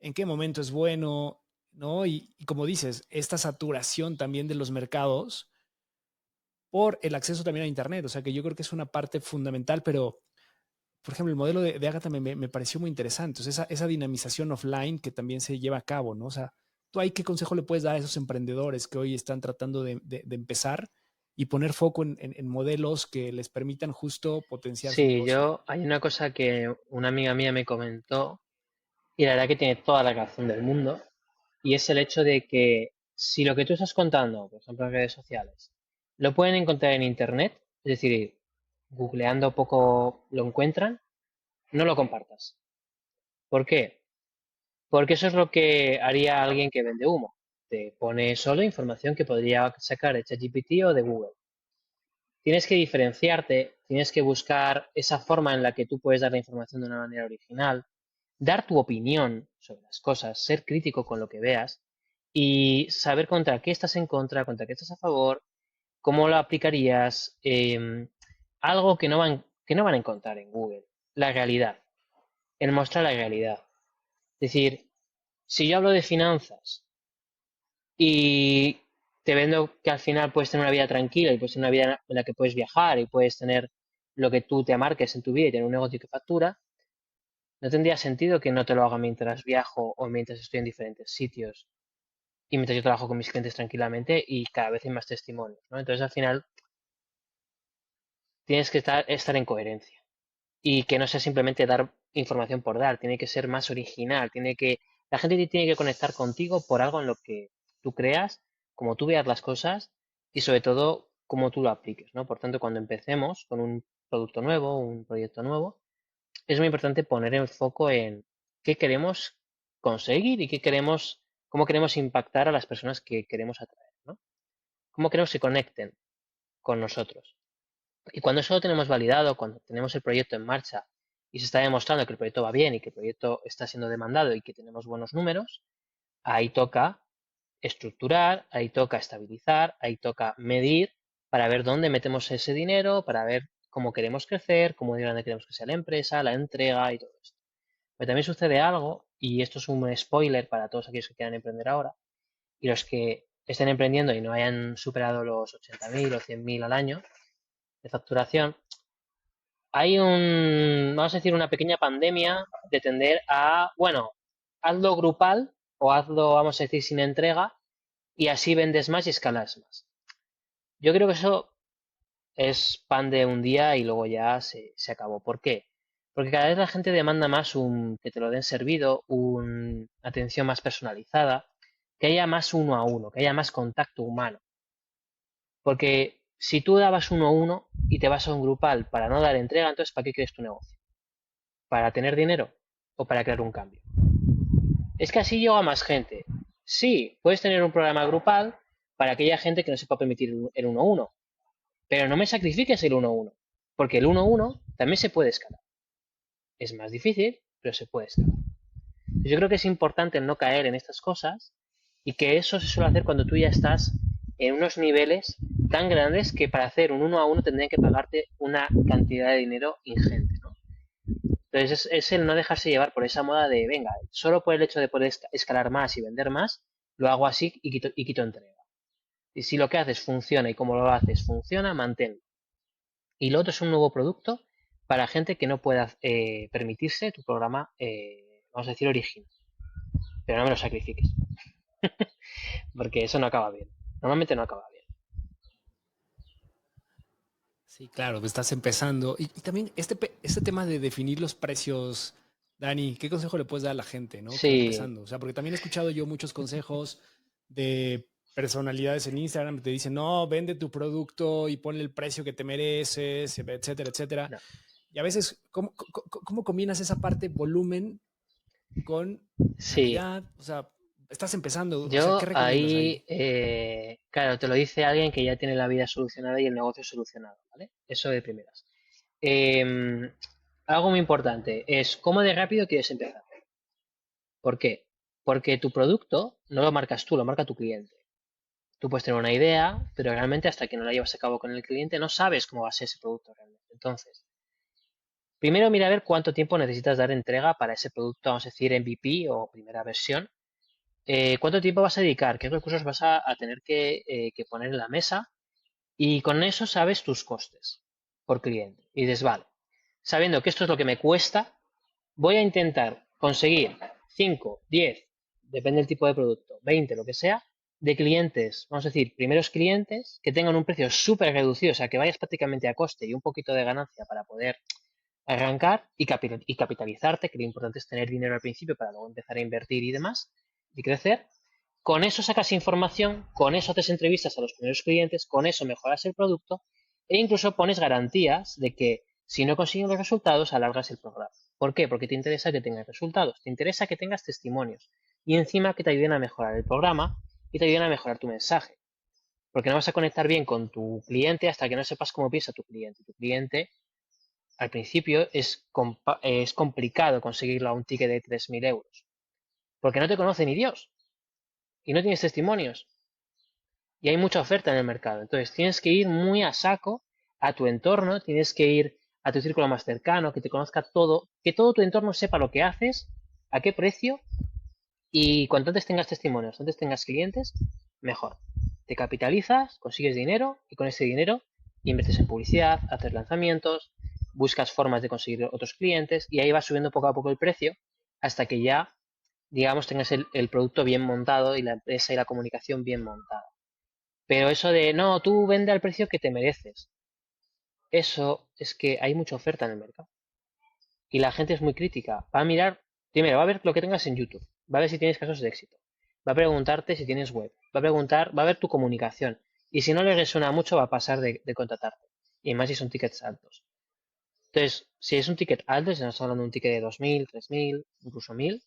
B: en qué momento es bueno, ¿no? Y como dices, esta saturación también de los mercados por el acceso también a Internet, o sea, que yo creo que es una parte fundamental, pero por ejemplo, el modelo de Agatha me pareció muy interesante. O sea, esa dinamización offline que también se lleva a cabo, ¿no? O sea, ¿tú ahí qué consejo le puedes dar a esos emprendedores que hoy están tratando de empezar y poner foco en modelos que les permitan justo potenciar su
A: Sí,
B: negocio?
A: hay una cosa que una amiga mía me comentó y la verdad que tiene toda la razón del mundo y es el hecho de que si lo que tú estás contando, por ejemplo en redes sociales, lo pueden encontrar en internet, es decir, googleando poco lo encuentran, no lo compartas. ¿Por qué? Porque eso es lo que haría alguien que vende humo. Te pone solo información que podría sacar de ChatGPT o de Google. Tienes que diferenciarte, tienes que buscar esa forma en la que tú puedes dar la información de una manera original, dar tu opinión sobre las cosas, ser crítico con lo que veas y saber contra qué estás en contra, contra qué estás a favor, cómo lo aplicarías, algo que no van a encontrar en Google, la realidad, el mostrar la realidad. Es decir, si yo hablo de finanzas y te vendo que al final puedes tener una vida tranquila y puedes tener una vida en la que puedes viajar y puedes tener lo que tú te amarques en tu vida y tener un negocio que factura, no tendría sentido que no te lo haga mientras viajo o mientras estoy en diferentes sitios y mientras yo trabajo con mis clientes tranquilamente y cada vez hay más testimonios, ¿no? Entonces al final tienes que estar en coherencia y que no sea simplemente dar información por dar, tiene que ser más original, la gente tiene que conectar contigo por algo en lo que tú creas, como tú veas las cosas y sobre todo cómo tú lo apliques, ¿no? Por tanto, cuando empecemos con un producto nuevo, un proyecto nuevo, es muy importante poner el foco en qué queremos conseguir y cómo queremos impactar a las personas que queremos atraer, ¿no? cómo queremos que conecten con nosotros. Y cuando eso lo tenemos validado, cuando tenemos el proyecto en marcha y se está demostrando que el proyecto va bien y que el proyecto está siendo demandado y que tenemos buenos números, ahí toca estructurar, ahí toca estabilizar, ahí toca medir para ver dónde metemos ese dinero, para ver cómo queremos crecer, cómo de grande queremos que sea la empresa, la entrega y todo esto. Pero también sucede algo, y esto es un spoiler para todos aquellos que quieran emprender ahora, y los que estén emprendiendo y no hayan superado los 80.000 o 100.000 al año de facturación, hay vamos a decir, una pequeña pandemia de tender a, bueno, hazlo grupal o hazlo, vamos a decir, sin entrega y así vendes más y escalas más. Yo creo que eso es pan de un día y luego ya se acabó. ¿Por qué? Porque cada vez la gente demanda más que te lo den servido, una atención más personalizada, que haya más uno a uno, que haya más contacto humano. Porque si tú dabas uno a uno y te vas a un grupal para no dar entrega, entonces ¿para qué quieres tu negocio? ¿Para tener dinero o para crear un cambio? Es que así llega más gente. Sí, puedes tener un programa grupal para aquella gente que no se pueda permitir el uno a uno, pero no me sacrifiques el uno a uno, porque el uno a uno también se puede escalar. Es más difícil, pero se puede escalar. Yo creo que es importante no caer en estas cosas y que eso se suele hacer cuando tú ya estás en unos niveles tan grandes que para hacer un uno a uno tendrían que pagarte una cantidad de dinero ingente, ¿no? Entonces es el no dejarse llevar por esa moda de, venga, solo por el hecho de poder escalar más y vender más, lo hago así y quito entrega. Y si lo que haces funciona y como lo haces funciona, manténlo. Y lo otro es un nuevo producto para gente que no pueda permitirse tu programa, vamos a decir, original. Pero no me lo sacrifiques, porque eso no acaba bien. Normalmente no acaba bien.
B: Sí, claro, pues estás empezando. Y también este tema de definir los precios, Dani, ¿qué consejo le puedes dar a la gente, ¿no? Que va
A: Sí,
B: empezando. O sea, porque también he escuchado yo muchos consejos de personalidades en Instagram que te dicen, no, vende tu producto y ponle el precio que te mereces, etcétera, etcétera.
A: no.
B: Y a veces, ¿cómo combinas esa parte volumen con
A: Sí,
B: calidad? O sea, estás empezando. O sea, ¿qué
A: yo
B: recomiendas
A: ahí,
B: ahí?
A: claro, te lo dice alguien que ya tiene la vida solucionada y el negocio solucionado, ¿vale? Eso de primeras. Em, Algo muy importante es cómo de rápido quieres empezar. ¿Por qué? Porque tu producto no lo marcas tú, lo marca tu cliente. Tú puedes tener una idea, pero realmente hasta que no la llevas a cabo con el cliente no sabes cómo va a ser ese producto realmente. Entonces, primero mira a ver cuánto tiempo necesitas dar entrega para ese producto, vamos a decir MVP o primera versión. ¿Cuánto tiempo vas a dedicar? ¿Qué recursos vas a tener que poner en la mesa? Y con eso sabes tus costes por cliente. Y dices, vale, sabiendo que esto es lo que me cuesta, voy a intentar conseguir 5, 10, depende del tipo de producto, 20, lo que sea, de clientes, vamos a decir, primeros clientes que tengan un precio súper reducido, o sea, que vayas prácticamente a coste y un poquito de ganancia para poder arrancar y capitalizarte, que lo importante es tener dinero al principio para luego empezar a invertir y demás, y crecer. Con eso sacas información, con eso haces entrevistas a los primeros clientes, con eso mejoras el producto e incluso pones garantías de que si no consigues los resultados, alargas el programa. ¿Por qué? Porque te interesa que tengas resultados, te interesa que tengas testimonios y encima que te ayuden a mejorar el programa y te ayuden a mejorar tu mensaje. Porque no vas a conectar bien con tu cliente hasta que no sepas cómo piensa tu cliente. Tu cliente, al principio, es complicado conseguirlo a un ticket de 3.000 euros. Porque no te conoce ni Dios y no tienes testimonios. Y hay mucha oferta en el mercado. Entonces tienes que ir muy a saco a tu entorno, tienes que ir a tu círculo más cercano, que te conozca todo, que todo tu entorno sepa lo que haces, a qué precio y cuanto antes tengas testimonios, antes tengas clientes, mejor. Te capitalizas, consigues dinero y con ese dinero inviertes en publicidad, haces lanzamientos, buscas formas de conseguir otros clientes y ahí vas subiendo poco a poco el precio hasta que ya, digamos, tengas el producto bien montado y la empresa y la comunicación bien montada. Pero eso de, no, tú vende al precio que te mereces. Eso es que hay mucha oferta en el mercado. Y la gente es muy crítica. Va a mirar, primero, va a ver lo que tengas en YouTube. Va a ver si tienes casos de éxito. Va a preguntarte si tienes web. Va a preguntar, va a ver tu comunicación. Y si no le resuena mucho, va a pasar de contratarte. Y más si son tickets altos. Entonces, si es un ticket alto, si estamos hablando de un ticket de 2.000, 3.000, incluso 1.000,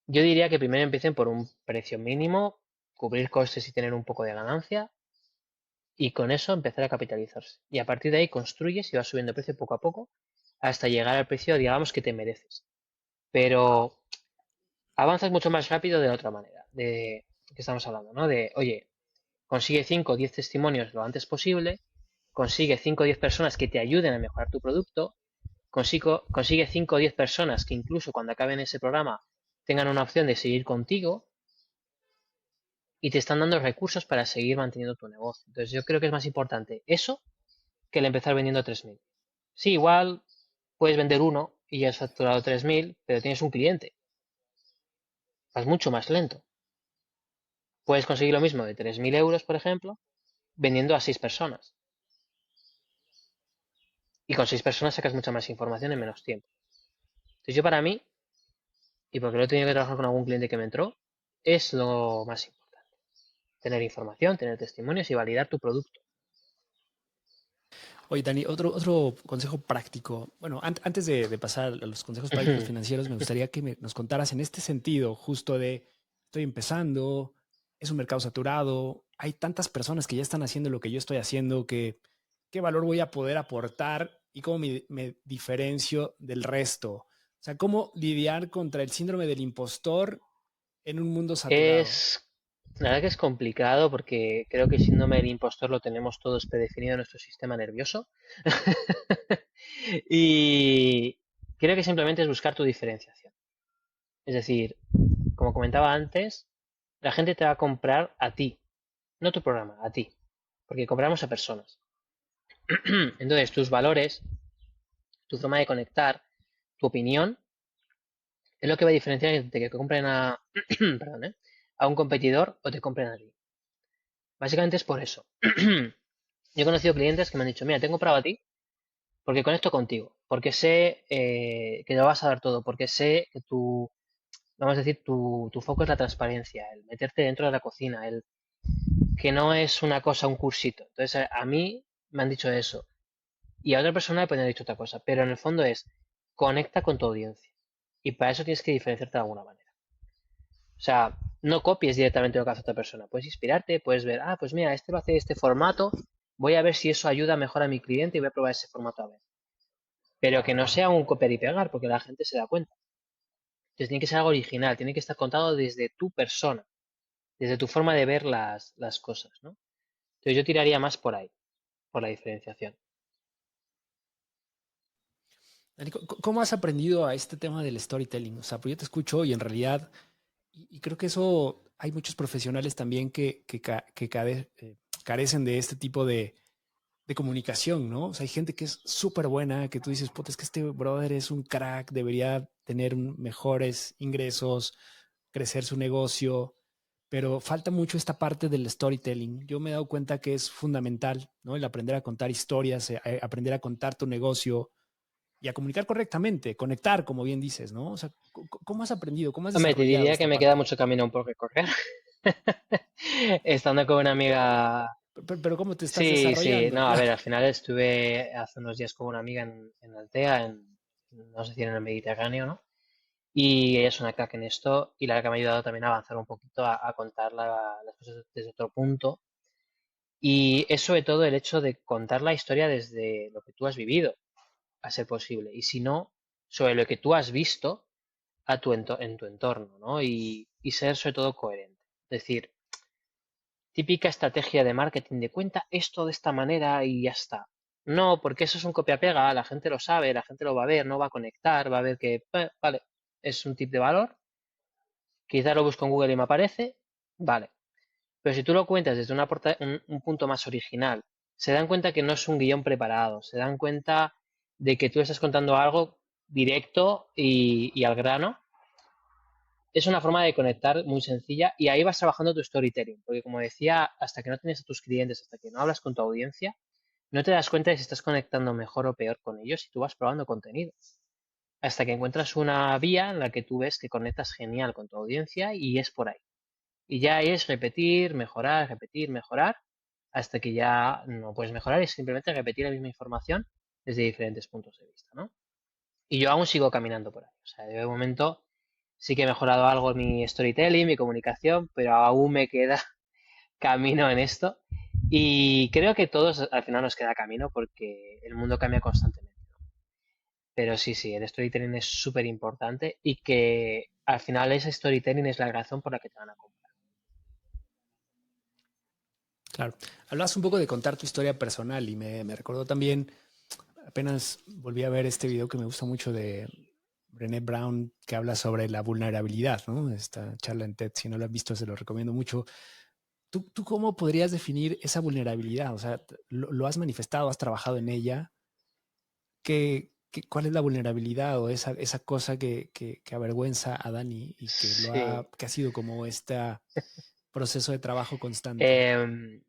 A: yo diría que primero empiecen por un precio mínimo cubrir costes y tener un poco de ganancia, y con eso empezar a capitalizarse. Y a partir de ahí construyes y vas subiendo el precio poco a poco hasta llegar al precio, digamos, que te mereces. Pero avanzas mucho más rápido de la otra manera, de que estamos hablando, ¿no? De, oye, consigue 5 o 10 testimonios lo antes posible, consigue 5 o 10 personas que te ayuden a mejorar tu producto, consigue 5 o 10 personas que incluso cuando acaben ese programa tengan una opción de seguir contigo y te están dando recursos para seguir manteniendo tu negocio. Entonces yo creo que es más importante eso que el empezar vendiendo 3.000. Sí, igual puedes vender uno y ya has facturado 3.000, pero tienes un cliente. Vas mucho más lento. Puedes conseguir lo mismo de 3.000 euros, por ejemplo, vendiendo a 6 personas. Y con 6 personas sacas mucha más información en menos tiempo. Entonces yo para mí, y porque lo he tenido que trabajar con algún cliente que me entró, es lo más importante. Tener información, tener testimonios y validar tu producto.
B: Oye, Dani, otro consejo práctico. Bueno, antes de pasar a los consejos prácticos financieros, me gustaría que nos contaras en este sentido, justo de estoy empezando, es un mercado saturado, hay tantas personas que ya están haciendo lo que yo estoy haciendo, que qué valor voy a poder aportar y cómo me diferencio del resto. O sea, cómo lidiar contra el síndrome del impostor en un mundo saturado.
A: Es, la verdad que es complicado porque creo que el síndrome del impostor lo tenemos todos predefinido en nuestro sistema nervioso. Y creo que simplemente es buscar tu diferenciación. Es decir, como comentaba antes, la gente te va a comprar a ti, no tu programa, a ti, porque compramos a personas. Entonces, tus valores, tu forma de conectar, tu opinión, es lo que va a diferenciar entre que compren a, perdón, a un competidor o te compren a ti. Básicamente es por eso. Yo he conocido clientes que me han dicho, mira, te he comprado a ti porque conecto contigo, porque sé que lo vas a dar todo, porque sé que vamos a decir, tu foco es la transparencia, el meterte dentro de la cocina, el que no es una cosa, un cursito. Entonces, a mí me han dicho eso. Y a otra persona le pueden haber dicho otra cosa. Pero en el fondo es, conecta con tu audiencia. Y para eso tienes que diferenciarte de alguna manera. O sea, no copies directamente lo que hace otra persona. Puedes inspirarte, puedes ver, ah, pues mira, este lo hace de este formato. Voy a ver si eso ayuda mejor a mi cliente y voy a probar ese formato a ver. Pero que no sea un copiar y pegar, porque la gente se da cuenta. Entonces tiene que ser algo original, tiene que estar contado desde tu persona, desde tu forma de ver las cosas, ¿no? Entonces yo tiraría más por ahí, por la diferenciación.
B: Dani, ¿cómo has aprendido a este tema del storytelling? O sea, pues yo te escucho y en realidad, y creo que eso hay muchos profesionales también que carecen de este tipo de comunicación, ¿no? O sea, hay gente que es súper buena, que tú dices, puta, es que este brother es un crack, debería tener mejores ingresos, crecer su negocio, pero falta mucho esta parte del storytelling. Yo me he dado cuenta que es fundamental, ¿no? El aprender a contar historias, aprender a contar tu negocio y a comunicar correctamente, conectar, como bien dices, ¿no? O sea, ¿cómo has aprendido? ¿Cómo has
A: Hombre, te
B: desarrollado
A: diría que
B: esta
A: me queda
B: parte?
A: mucho camino aún por recorrer. Estando con una amiga.
B: Pero ¿cómo te estás
A: Sí, sí,
B: desarrollando?
A: no, a
B: Claro.
A: ver, al final estuve hace unos días con una amiga en Altea, no sé si en el Mediterráneo, ¿no? Y ella es una crack en esto y la que me ha ayudado también a avanzar un poquito, a contar las cosas desde otro punto. Y es sobre todo el hecho de contar la historia desde lo que tú has vivido, a ser posible. Y si no, sobre lo que tú has visto en tu entorno, ¿no? Y ser sobre todo coherente. Es decir, típica estrategia de marketing de cuenta esto de esta manera y ya está. No, porque eso es un copia-pega, la gente lo sabe, la gente lo va a ver, no va a conectar, va a ver que, vale, es un tip de valor, quizá lo busco en Google y me aparece, vale. Pero si tú lo cuentas desde un punto más original, se dan cuenta que no es un guión preparado, se dan cuenta de que tú estás contando algo directo y al grano. Es una forma de conectar muy sencilla y ahí vas trabajando tu storytelling, porque como decía, hasta que no tienes a tus clientes, hasta que no hablas con tu audiencia, no te das cuenta de si estás conectando mejor o peor con ellos y tú vas probando contenido. Hasta que encuentras una vía en la que tú ves que conectas genial con tu audiencia y es por ahí. Y ya es repetir, mejorar, hasta que ya no puedes mejorar y simplemente repetir la misma información desde diferentes puntos de vista, ¿no? Y yo aún sigo caminando por ahí. O sea, de momento Sí que he mejorado algo en mi storytelling, mi comunicación, pero aún me queda camino en esto. Y creo que todos al final nos queda camino porque el mundo cambia constantemente. Pero sí, sí, el storytelling es súper importante y que al final ese storytelling es la razón por la que te van a comprar.
B: Claro. Hablabas un poco de contar tu historia personal y me recordó también, apenas volví a ver este video que me gusta mucho de Brené Brown, que habla sobre la vulnerabilidad, ¿no? Esta charla en TED, si no lo has visto, se lo recomiendo mucho. ¿Tú cómo podrías definir esa vulnerabilidad? O sea, lo has manifestado, has trabajado en ella. ¿Cuál es la vulnerabilidad o esa cosa que avergüenza a Dani y
A: Sí.
B: que ha sido como este proceso de trabajo constante?
A: Em,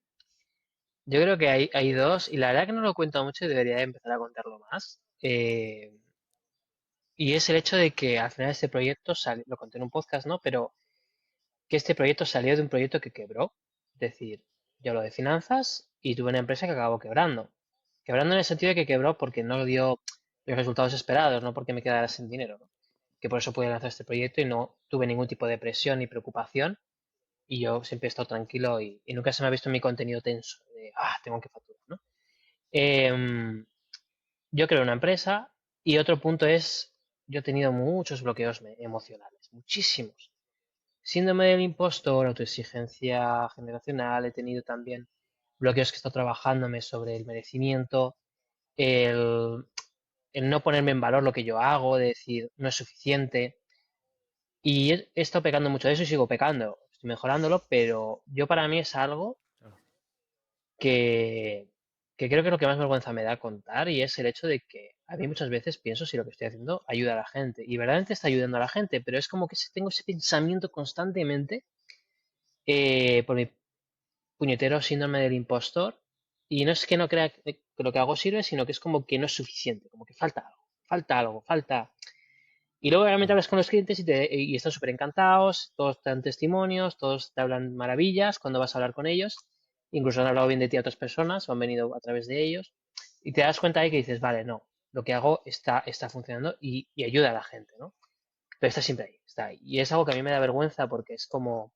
A: yo creo que hay dos, y la verdad que no lo cuento mucho y debería empezar a contarlo más. Y es el hecho de que al final este proyecto, lo conté en un podcast, ¿no? Pero que este proyecto salió de un proyecto que quebró. Es decir, yo hablo de finanzas y tuve una empresa que acabó quebrando. Quebrando en el sentido de que quebró porque no dio los resultados esperados, no porque me quedara sin dinero, ¿no? Que por eso pude lanzar este proyecto y no tuve ningún tipo de presión ni preocupación y yo siempre he estado tranquilo y nunca se me ha visto mi contenido tenso de, tengo que facturar, ¿no? Em, yo creo una empresa y otro punto es, yo he tenido muchos bloqueos emocionales, muchísimos. Síndrome del impostor, autoexigencia generacional, he tenido también bloqueos que he estado trabajándome sobre el merecimiento, el, el no ponerme en valor lo que yo hago, de decir no es suficiente. Y he estado pecando mucho de eso y sigo pecando, estoy mejorándolo, pero yo para mí es algo
B: Claro.
A: que, que creo que es lo que más vergüenza me da contar y es el hecho de que a mí muchas veces pienso si lo que estoy haciendo ayuda a la gente y verdaderamente está ayudando a la gente, pero es como que tengo ese pensamiento constantemente por mi puñetero síndrome del impostor y no es que no crea que lo que hago sirve, sino que es como que no es suficiente, como que falta algo, falta algo, falta... Y luego realmente
B: Mm.
A: hablas con los clientes y están súper encantados, todos te dan testimonios, todos te hablan maravillas cuando vas a hablar con ellos, incluso han hablado bien de ti a otras personas o han venido a través de ellos, y te das cuenta ahí que dices, vale, no, lo que hago está funcionando y ayuda a la gente, ¿no? Pero está siempre ahí, está ahí. Y es algo que a mí me da vergüenza porque es como,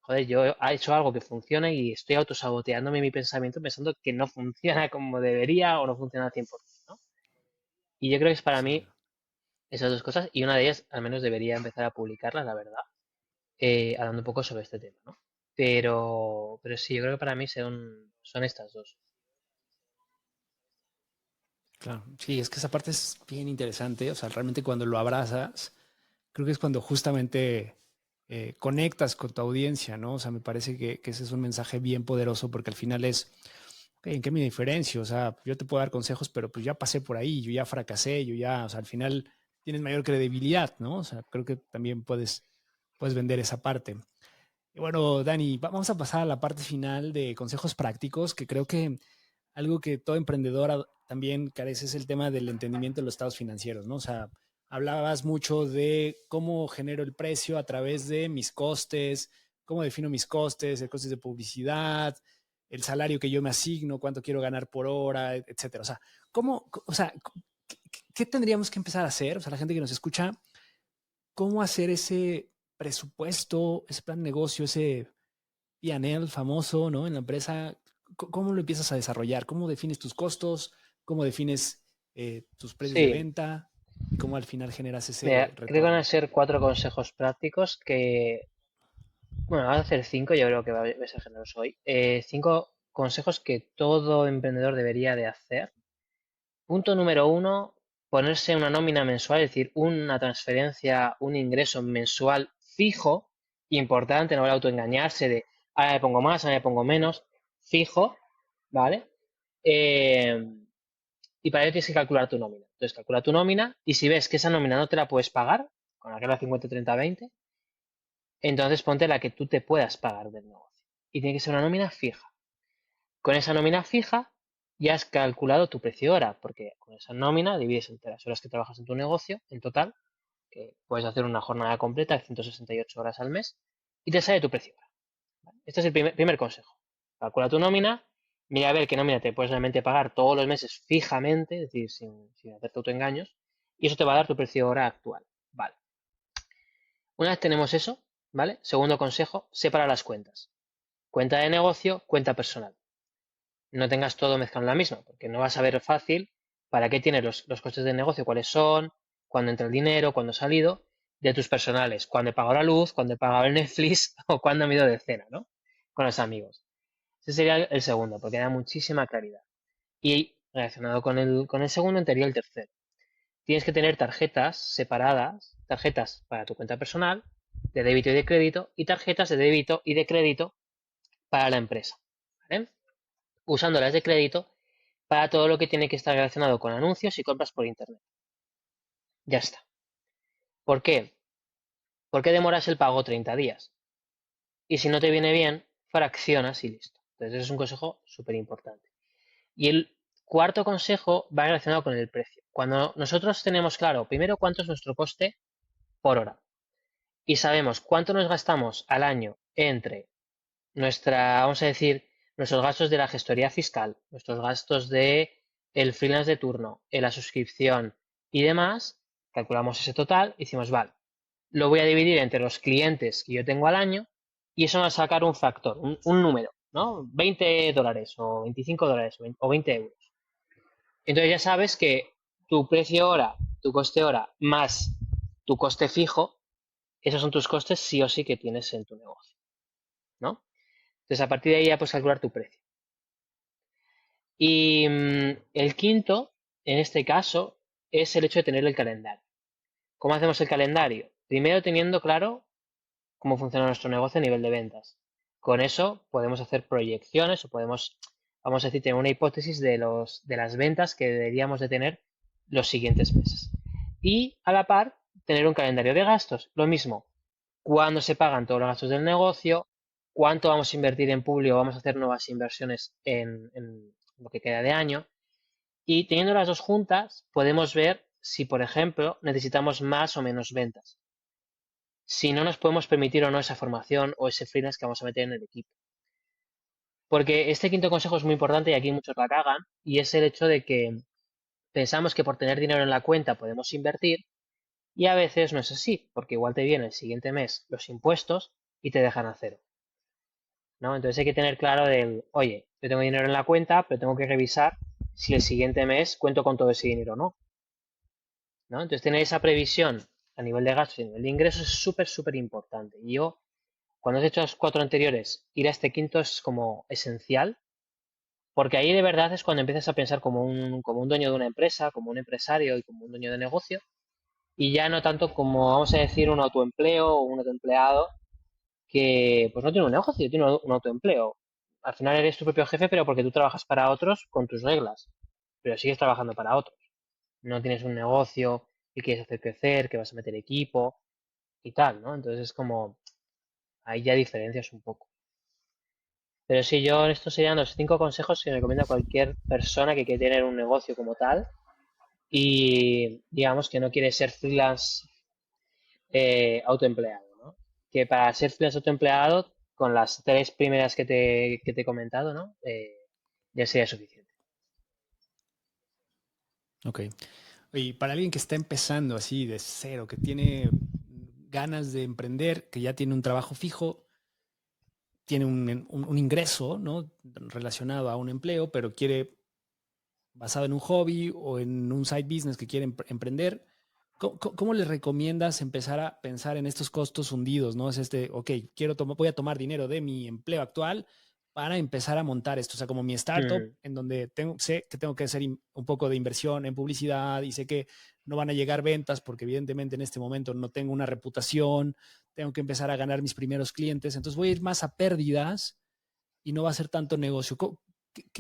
A: joder, yo he hecho algo que funciona y estoy autosaboteándome mi pensamiento pensando que no funciona como debería o no funciona al 100%, ¿no? Y yo creo que es para
B: Sí.
A: mí esas dos cosas y una de ellas al menos debería empezar a publicarlas, la verdad, hablando un poco sobre este tema, ¿no? Pero sí, yo creo que para mí son estas dos.
B: Claro, sí, es que esa parte es bien interesante. O sea, realmente cuando lo abrazas, creo que es cuando justamente conectas con tu audiencia, ¿no? O sea, me parece que ese es un mensaje bien poderoso porque al final es, "Ok, ¿en qué me diferencio? O sea, yo te puedo dar consejos, pero pues ya pasé por ahí, yo ya fracasé, yo ya, o sea, al final tienes mayor credibilidad, ¿no? O sea, creo que también puedes vender esa parte. Y bueno, Dani, vamos a pasar a la parte final de consejos prácticos, que creo que algo que todo emprendedor también carece es el tema del entendimiento de los estados financieros, ¿no? O sea, hablabas mucho de cómo genero el precio a través de mis costes, cómo defino mis costes, el costes de publicidad, el salario que yo me asigno, cuánto quiero ganar por hora, etcétera. O sea, ¿qué tendríamos que empezar a hacer? O sea, la gente que nos escucha, ¿cómo hacer ese presupuesto, ese plan de negocio, ese P&L famoso, ¿no? En la empresa, ¿cómo lo empiezas a desarrollar? ¿Cómo defines tus costos? ¿Cómo defines tus precios de
A: Sí,
B: venta? ¿Y cómo al final generas ese
A: mira, creo que van a
B: retorno?
A: ser 4 consejos prácticos que, bueno, vamos a hacer 5, yo creo que voy a ser generoso hoy. 5 consejos que todo emprendedor debería de hacer. Punto número 1, ponerse una nómina mensual, es decir, una transferencia, un ingreso mensual fijo, importante, no vale autoengañarse de, ahora me pongo más, ahora me pongo menos, fijo, ¿vale? Eh, y para ello tienes que calcular tu nómina. Entonces, calcula tu nómina y si ves que esa nómina no te la puedes pagar, con la regla 50-30-20, entonces ponte la que tú te puedas pagar del negocio. Y tiene que ser una nómina fija. Con esa nómina fija ya has calculado tu precio hora, porque con esa nómina divides entre las horas que trabajas en tu negocio, en total, que puedes hacer una jornada completa de 168 horas al mes, y te sale tu precio hora. ¿Vale? Este es el primer consejo. Calcula tu nómina, mira a ver qué nómina te puedes realmente pagar todos los meses fijamente, es decir, sin hacerte autoengaños, y eso te va a dar tu precio hora actual. Vale. Una vez tenemos eso, ¿vale? Segundo consejo, separa las cuentas. Cuenta de negocio, cuenta personal. No tengas todo mezclado en la misma, porque no vas a ver fácil para qué tienes los costes de negocio, cuáles son, cuándo entra el dinero, cuándo ha salido, de tus personales, cuándo he pagado la luz, cuándo he pagado el Netflix o cuándo me he ido de cena, ¿no? Con los amigos. Ese sería el segundo, porque da muchísima claridad. Y relacionado con el segundo, entraría el tercero. Tienes que tener tarjetas separadas, tarjetas para tu cuenta personal, de débito y de crédito, y tarjetas de débito y de crédito para la empresa. ¿Vale? Usando las de crédito para todo lo que tiene que estar relacionado con anuncios y compras por internet. Ya está. ¿Por qué? ¿Por qué demoras el pago 30 días? Y si no te viene bien, fraccionas y listo. Entonces, eso es un consejo súper importante. Y el cuarto consejo va relacionado con el precio. Cuando nosotros tenemos claro, primero, cuánto es nuestro coste por hora y sabemos cuánto nos gastamos al año entre vamos a decir, nuestros gastos de la gestoría fiscal, nuestros gastos de el freelance de turno, la suscripción y demás, calculamos ese total y decimos, vale, lo voy a dividir entre los clientes que yo tengo al año y eso va a sacar un factor, un número, ¿no? $20 o $25 o 20 euros. Entonces ya sabes que tu precio hora, tu coste hora más tu coste fijo, esos son tus costes sí o sí que tienes en tu negocio, ¿no? Entonces a partir de ahí ya puedes calcular tu precio. Y el quinto, en este caso, es el hecho de tener el calendario. ¿Cómo hacemos el calendario? Primero teniendo claro cómo funciona nuestro negocio a nivel de ventas. Con eso podemos hacer proyecciones o podemos, vamos a decir, tener una hipótesis de las ventas que deberíamos de tener los siguientes meses. Y a la par, tener un calendario de gastos. Lo mismo, cuándo se pagan todos los gastos del negocio, cuánto vamos a invertir en público, vamos a hacer nuevas inversiones en lo que queda de año. Y teniendo las dos juntas, podemos ver si, por ejemplo, necesitamos más o menos ventas. Si no nos podemos permitir o no esa formación o ese freelance que vamos a meter en el equipo. Porque este quinto consejo es muy importante y aquí muchos la cagan, y es el hecho de que pensamos que por tener dinero en la cuenta podemos invertir, y a veces no es así, porque igual te viene el siguiente mes los impuestos y te dejan a cero, ¿no? Entonces hay que tener claro del, oye, yo tengo dinero en la cuenta, pero tengo que revisar si el siguiente mes cuento con todo ese dinero o no, ¿no? Entonces tener esa previsión a nivel de gastos y a nivel de ingresos es súper, súper importante. Y yo, cuando has hecho los cuatro anteriores, ir a este quinto es como esencial, porque ahí de verdad es cuando empiezas a pensar como un dueño de una empresa, como un empresario y como un dueño de negocio, y ya no tanto como, vamos a decir, un autoempleo o un autoempleado que pues no tiene un negocio, tiene un autoempleo. Al final eres tu propio jefe, pero porque tú trabajas para otros con tus reglas, pero sigues trabajando para otros. No tienes un negocio que quieres hacer crecer, que vas a meter equipo y tal, ¿no? Entonces es como, ahí ya diferencias un poco. Pero sí, yo estos serían los 5 consejos que recomiendo a cualquier persona que quiere tener un negocio como tal y digamos que no quiere ser freelance autoempleado, ¿no? Que para ser freelance autoempleado, con las tres primeras que te he comentado, ¿no? Ya sería suficiente.
B: Ok. Y para alguien que está empezando así de cero, que tiene ganas de emprender, que ya tiene un trabajo fijo, tiene un ingreso, ¿no? Relacionado a un empleo, pero quiere, basado en un hobby o en un side business que quiere emprender, ¿cómo le recomiendas empezar a pensar en estos costos hundidos, ¿no? Es ok, voy a tomar dinero de mi empleo actual para empezar a montar esto. O sea, como mi startup,
A: Mm,
B: en donde sé que tengo que hacer un poco de inversión en publicidad y sé que no van a llegar ventas porque evidentemente en este momento no tengo una reputación, tengo que empezar a ganar mis primeros clientes, entonces voy a ir más a pérdidas y no va a ser tanto negocio.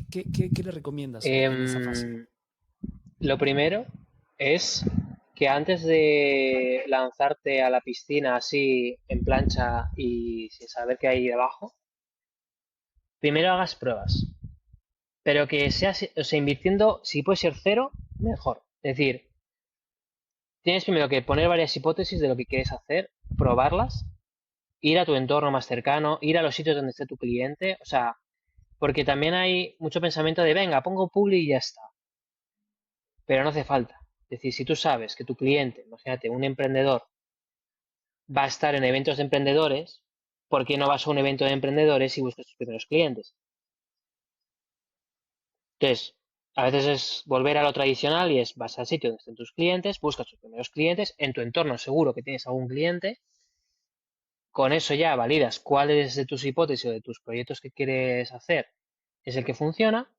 B: ¿Qué le recomiendas en esa fase?
A: em, lo primero es que antes de lanzarte a la piscina así en plancha y sin saber qué hay debajo, primero hagas pruebas. Pero que seas, o sea, invirtiendo, si puede ser cero, mejor. Es decir, tienes primero que poner varias hipótesis de lo que quieres hacer, probarlas, ir a tu entorno más cercano, ir a los sitios donde esté tu cliente, o sea, porque también hay mucho pensamiento de, venga, pongo publi y ya está, pero no hace falta. Es decir, si tú sabes que tu cliente, imagínate, un emprendedor, va a estar en eventos de emprendedores, ¿por qué no vas a un evento de emprendedores y buscas tus primeros clientes? Entonces, a veces es volver a lo tradicional y es vas al sitio donde estén tus clientes, buscas tus primeros clientes, en tu entorno seguro que tienes algún cliente, con eso ya validas cuáles de tus hipótesis o de tus proyectos que quieres hacer es el que funciona,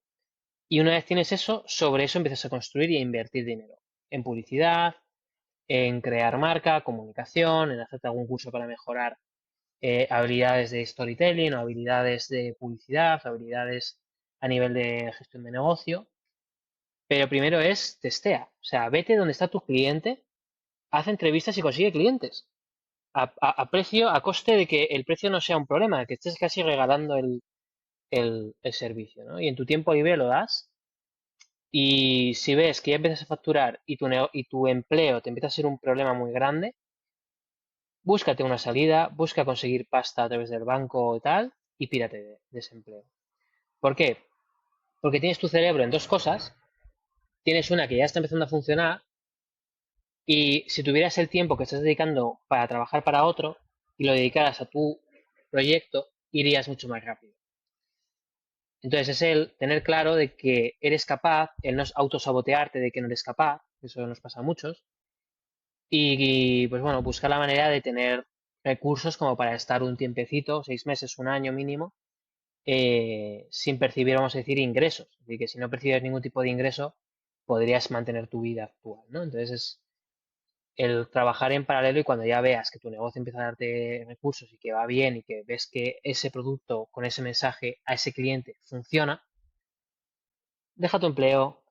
A: y una vez tienes eso, sobre eso empiezas a construir y a invertir dinero en publicidad, en crear marca, comunicación, en hacerte algún curso para mejorar habilidades de storytelling o habilidades de publicidad, habilidades a nivel de gestión de negocio. Pero primero es testea. O sea, vete donde está tu cliente, haz entrevistas y consigue clientes. A precio, a coste de que el precio no sea un problema, de que estés casi regalando el servicio, ¿no? Y en tu tiempo libre lo das. Y si ves que ya empiezas a facturar y tu empleo te empieza a ser un problema muy grande, búscate una salida, busca conseguir pasta a través del banco o tal y pírate de ese empleo. ¿Por qué? Porque tienes tu cerebro en dos cosas. Tienes una que ya está empezando a funcionar y si tuvieras el tiempo que estás dedicando para trabajar para otro y lo dedicaras a tu proyecto, irías mucho más rápido. Entonces es el tener claro de que eres capaz, el no autosabotearte de que no eres capaz, eso nos pasa a muchos, pues bueno, buscar la manera de tener recursos como para estar un tiempecito, 6 meses, un año mínimo, sin percibir, vamos a decir, ingresos. Es decir, que si no percibes ningún tipo de ingreso, podrías mantener tu vida actual, ¿no? Entonces es el trabajar en paralelo y cuando ya veas que tu negocio empieza a darte recursos y que va bien y que ves que ese producto con ese mensaje a ese cliente funciona, deja tu empleo,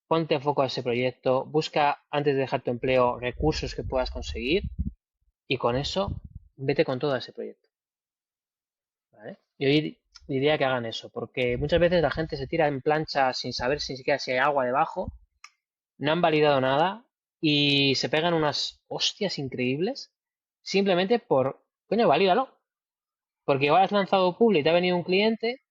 A: ponte en foco a ese proyecto, busca antes de dejar tu empleo recursos que puedas conseguir y con eso vete con todo a ese proyecto, ¿vale? Yo diría que hagan eso, porque muchas veces la gente se tira en plancha sin saber si siquiera si hay agua debajo, no han validado nada y se pegan unas hostias increíbles simplemente por, coño, valídalo. Porque igual has lanzado publi y te ha venido un cliente,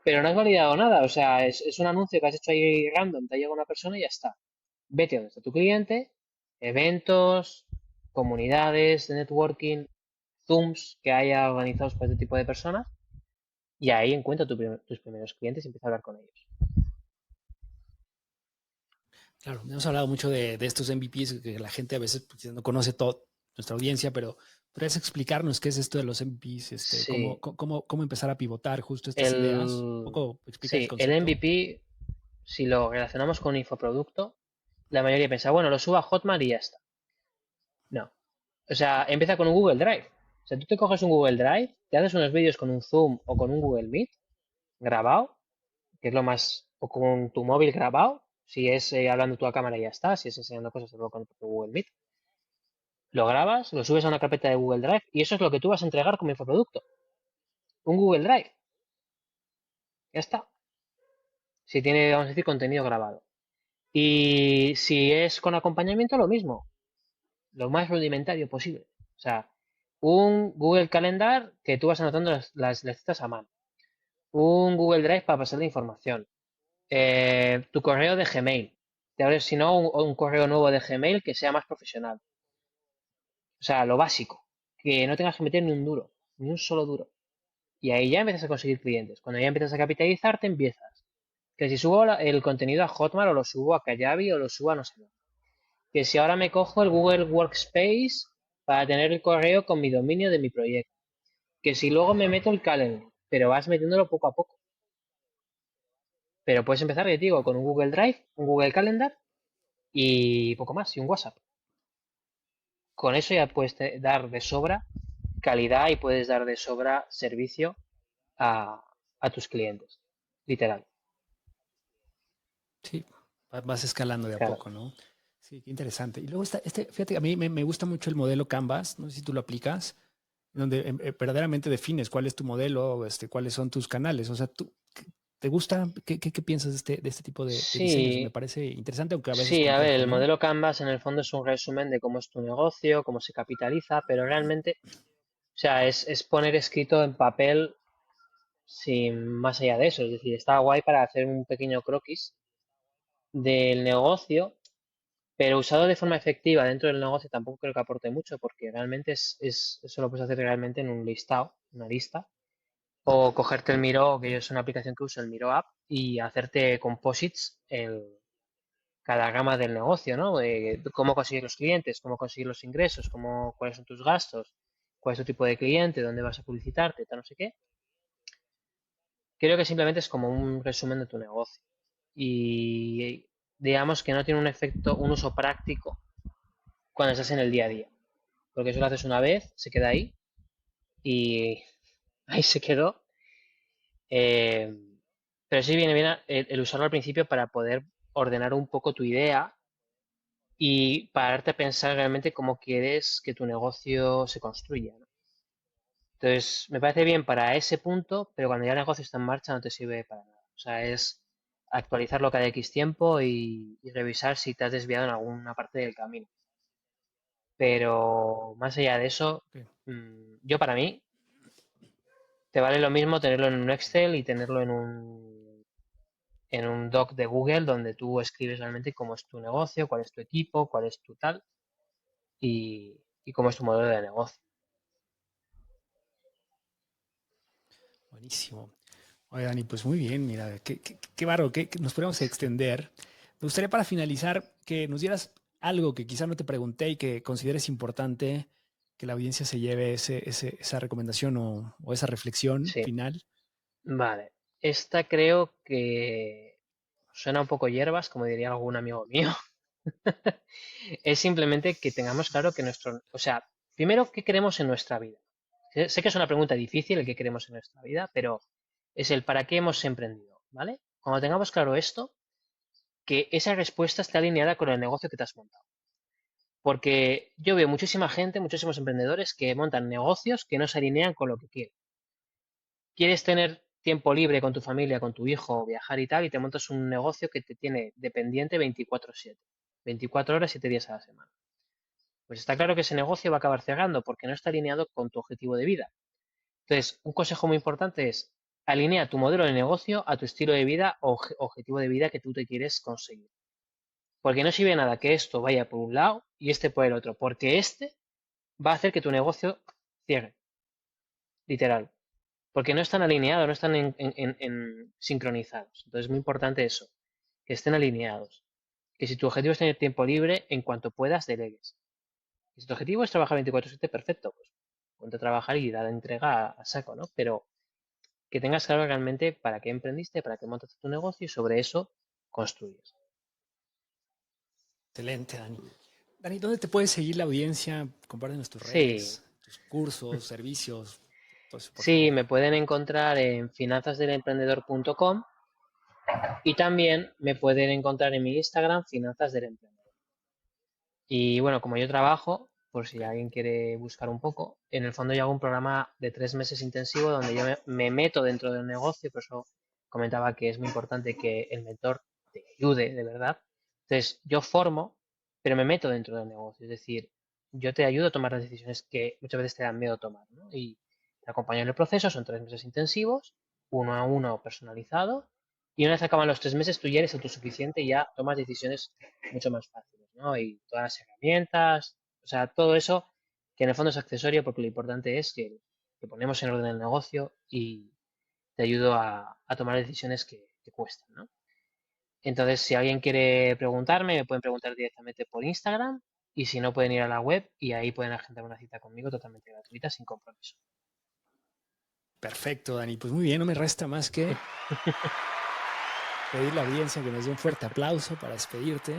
A: pero no has validado nada. O sea, es un anuncio que has hecho ahí random, te ha llegado una persona y ya está. Vete a donde está tu cliente, eventos, comunidades de networking, Zooms que haya organizados para este tipo de personas, y ahí encuentra tus primeros clientes y empieza a hablar con ellos.
B: Claro, hemos hablado mucho de estos MVPs que la gente a veces pues, no conoce todo, nuestra audiencia, pero ¿podrías explicarnos qué es esto de los MVPs?
A: Sí,
B: Cómo empezar a pivotar justo estas ideas? Un
A: el,
B: poco explica el
A: sí, el
B: concepto.
A: MVP, si lo relacionamos con un infoproducto, la mayoría piensa, bueno, lo subo a Hotmart y ya está. No. O sea, empieza con un Google Drive. O sea, tú te coges un Google Drive, te haces unos vídeos con un Zoom o con un Google Meet grabado, que es lo más, o con tu móvil grabado, si es hablando tú a cámara y ya está, si es enseñando cosas con tu Google Meet, lo grabas, lo subes a una carpeta de Google Drive y eso es lo que tú vas a entregar como infoproducto. Un Google Drive. Ya está. Si tiene, vamos a decir, contenido grabado. Y si es con acompañamiento, lo mismo. Lo más rudimentario posible. O sea, un Google Calendar que tú vas anotando las citas a mano. Un Google Drive para pasar la información. Tu correo de Gmail. Te abres, si no, un correo nuevo de Gmail que sea más profesional. O sea, lo básico. Que no tengas que meter ni un duro. Ni un solo duro. Y ahí ya empiezas a conseguir clientes. Cuando ya empiezas a capitalizarte, empiezas. Que si subo el contenido a Hotmart o lo subo a Kajabi o lo subo a no sé dónde. Que si ahora me cojo el Google Workspace para tener el correo con mi dominio de mi proyecto. Que si luego me meto el calendar, pero vas metiéndolo poco a poco. Pero puedes empezar, ya te digo, con un Google Drive, un Google Calendar y poco más, y un WhatsApp. Con eso ya puedes dar de sobra calidad y puedes dar de sobra servicio a, a tus clientes. Literal.
B: Sí, vas escalando de a
A: Claro.
B: poco, ¿no? Sí, qué interesante. Y luego está, fíjate, a mí me gusta mucho el modelo Canvas, no sé si tú lo aplicas, donde verdaderamente defines cuál es tu modelo, cuáles son tus canales. O sea, ¿te gusta? ¿Qué piensas de este tipo de diseños? Me
A: Sí,
B: parece interesante, aunque a veces
A: sí, a ver,
B: complejo,
A: el
B: ¿no?
A: modelo Canvas en el fondo es un resumen de cómo es tu negocio, cómo se capitaliza, pero realmente, o sea, es poner escrito en papel sin más allá de eso. Es decir, está guay para hacer un pequeño croquis del negocio, Pero usado de forma efectiva dentro del negocio tampoco creo que aporte mucho porque realmente eso lo puedes hacer realmente en un listado, una lista, o cogerte el Miro, que yo es una aplicación que uso, el Miro App, y hacerte composites en cada gama del negocio, ¿no? Cómo conseguir los clientes, cómo conseguir los ingresos, cuáles son tus gastos, cuál es tu tipo de cliente, dónde vas a publicitarte, tal, no sé qué. Creo que simplemente es como un resumen de tu negocio. Y digamos que no tiene un efecto, un uso práctico cuando estás en el día a día. Porque eso lo haces una vez, se queda ahí y ahí se quedó. Eh, pero sí viene bien el usarlo al principio para poder ordenar un poco tu idea y pararte a pensar realmente cómo quieres que tu negocio se construya, ¿no? Entonces, me parece bien para ese punto, pero cuando ya el negocio está en marcha no te sirve para nada. O sea, es actualizarlo cada X tiempo y revisar si te has desviado en alguna parte del camino. Pero más allá de eso,
B: Ok.
A: yo para mí, te vale lo mismo tenerlo en un Excel y tenerlo en un doc de Google donde tú escribes realmente cómo es tu negocio, cuál es tu equipo, cuál es tu tal y cómo es tu modelo de negocio.
B: Buenísimo. Oye, Dani, pues muy bien, mira, qué bárbaro, que nos podemos extender. Me gustaría para finalizar que nos dieras algo que quizá no te pregunté y que consideres importante que la audiencia se lleve esa recomendación o esa reflexión
A: Sí,
B: final.
A: vale. Esta creo que suena un poco hierbas, como diría algún amigo mío. Es simplemente que tengamos claro que o sea, primero, ¿qué queremos en nuestra vida? Sé que es una pregunta difícil el que queremos en nuestra vida, pero es el para qué hemos emprendido, ¿vale? Cuando tengamos claro esto, que esa respuesta esté alineada con el negocio que te has montado. Porque yo veo muchísima gente, muchísimos emprendedores que montan negocios que no se alinean con lo que quieren. Quieres tener tiempo libre con tu familia, con tu hijo, viajar y tal, y te montas un negocio que te tiene dependiente 24/7, 24 horas, 7 días a la semana. Pues está claro que ese negocio va a acabar cerrando porque no está alineado con tu objetivo de vida. Entonces, un consejo muy importante es alinea tu modelo de negocio a tu estilo de vida o objetivo de vida que tú te quieres conseguir. Porque no sirve nada que esto vaya por un lado y este por el otro, porque este va a hacer que tu negocio cierre, literal. Porque no están alineados, no están sincronizados. Entonces es muy importante eso, que estén alineados. Que si tu objetivo es tener tiempo libre, en cuanto puedas, delegues. Y si tu objetivo es trabajar 24/7, perfecto, pues ponte a trabajar y dar entrega a saco, ¿no? Pero que tengas claro realmente para qué emprendiste, para qué montaste tu negocio y sobre eso construyes.
B: Excelente, Dani. Dani, ¿dónde te puede seguir la audiencia? Compártenos tus
A: Sí,
B: redes, tus cursos, servicios, todo eso, por
A: sí,
B: favor.
A: me pueden encontrar en finanzasdelemprendedor.com y también me pueden encontrar en mi Instagram, Finanzas del Emprendedor. Y bueno, como yo trabajo, por si
B: Ok.
A: alguien quiere buscar un poco, en el fondo yo hago un programa de 3 meses intensivo donde yo me meto dentro del negocio, por eso comentaba que es muy importante que el mentor te ayude de verdad. Entonces, yo formo, pero me meto dentro del negocio, es decir, yo te ayudo a tomar las decisiones que muchas veces te dan miedo tomar, ¿no? Y te acompaño en el proceso, son 3 meses intensivos, uno a uno personalizado, y una vez acaban los 3 meses tú ya eres autosuficiente y ya tomas decisiones mucho más fáciles, ¿no? Y todas las herramientas, o sea, todo eso que en el fondo es accesorio porque lo importante es que ponemos en orden el negocio y te ayudo a tomar decisiones que cuestan, ¿no? Entonces, si alguien quiere preguntarme, me pueden preguntar directamente por Instagram y si no, pueden ir a la web y ahí pueden agendar una cita conmigo totalmente gratuita, sin compromiso.
B: Perfecto, Dani. Pues muy bien, no me resta más que pedir a la audiencia que nos dé un fuerte aplauso para despedirte.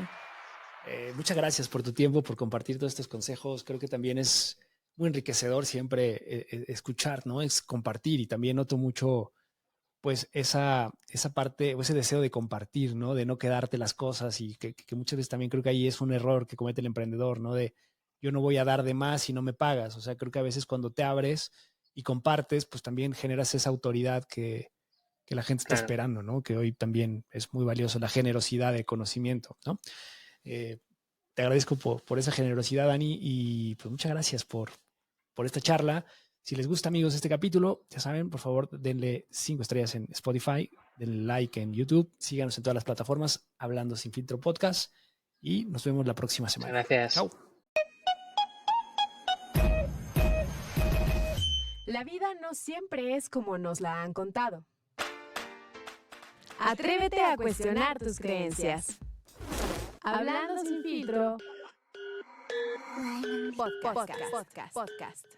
B: Muchas gracias por tu tiempo, por compartir todos estos consejos. Creo que también es muy enriquecedor siempre escuchar, ¿no? Es compartir y también noto mucho, pues, esa parte o ese deseo de compartir, ¿no? De no quedarte las cosas y que muchas veces también creo que ahí es un error que comete el emprendedor, ¿no? De yo no voy a dar de más si no me pagas. O sea, creo que a veces cuando te abres y compartes, pues también generas esa autoridad que la gente está
A: Claro,
B: esperando, ¿no? Que hoy también es muy valioso la generosidad de conocimiento, ¿no? Eh, te agradezco por esa generosidad, Dani, y pues muchas gracias por esta charla. Si les gusta, amigos, este capítulo, ya saben, por favor, denle 5 estrellas en Spotify, denle like en YouTube, síganos en todas las plataformas, Hablando Sin Filtro Podcast. y nos vemos la próxima semana.
A: Gracias.
B: Chao.
C: La vida no siempre es como nos la han contado. Atrévete a cuestionar tus creencias. Hablando sin filtro. Podcast.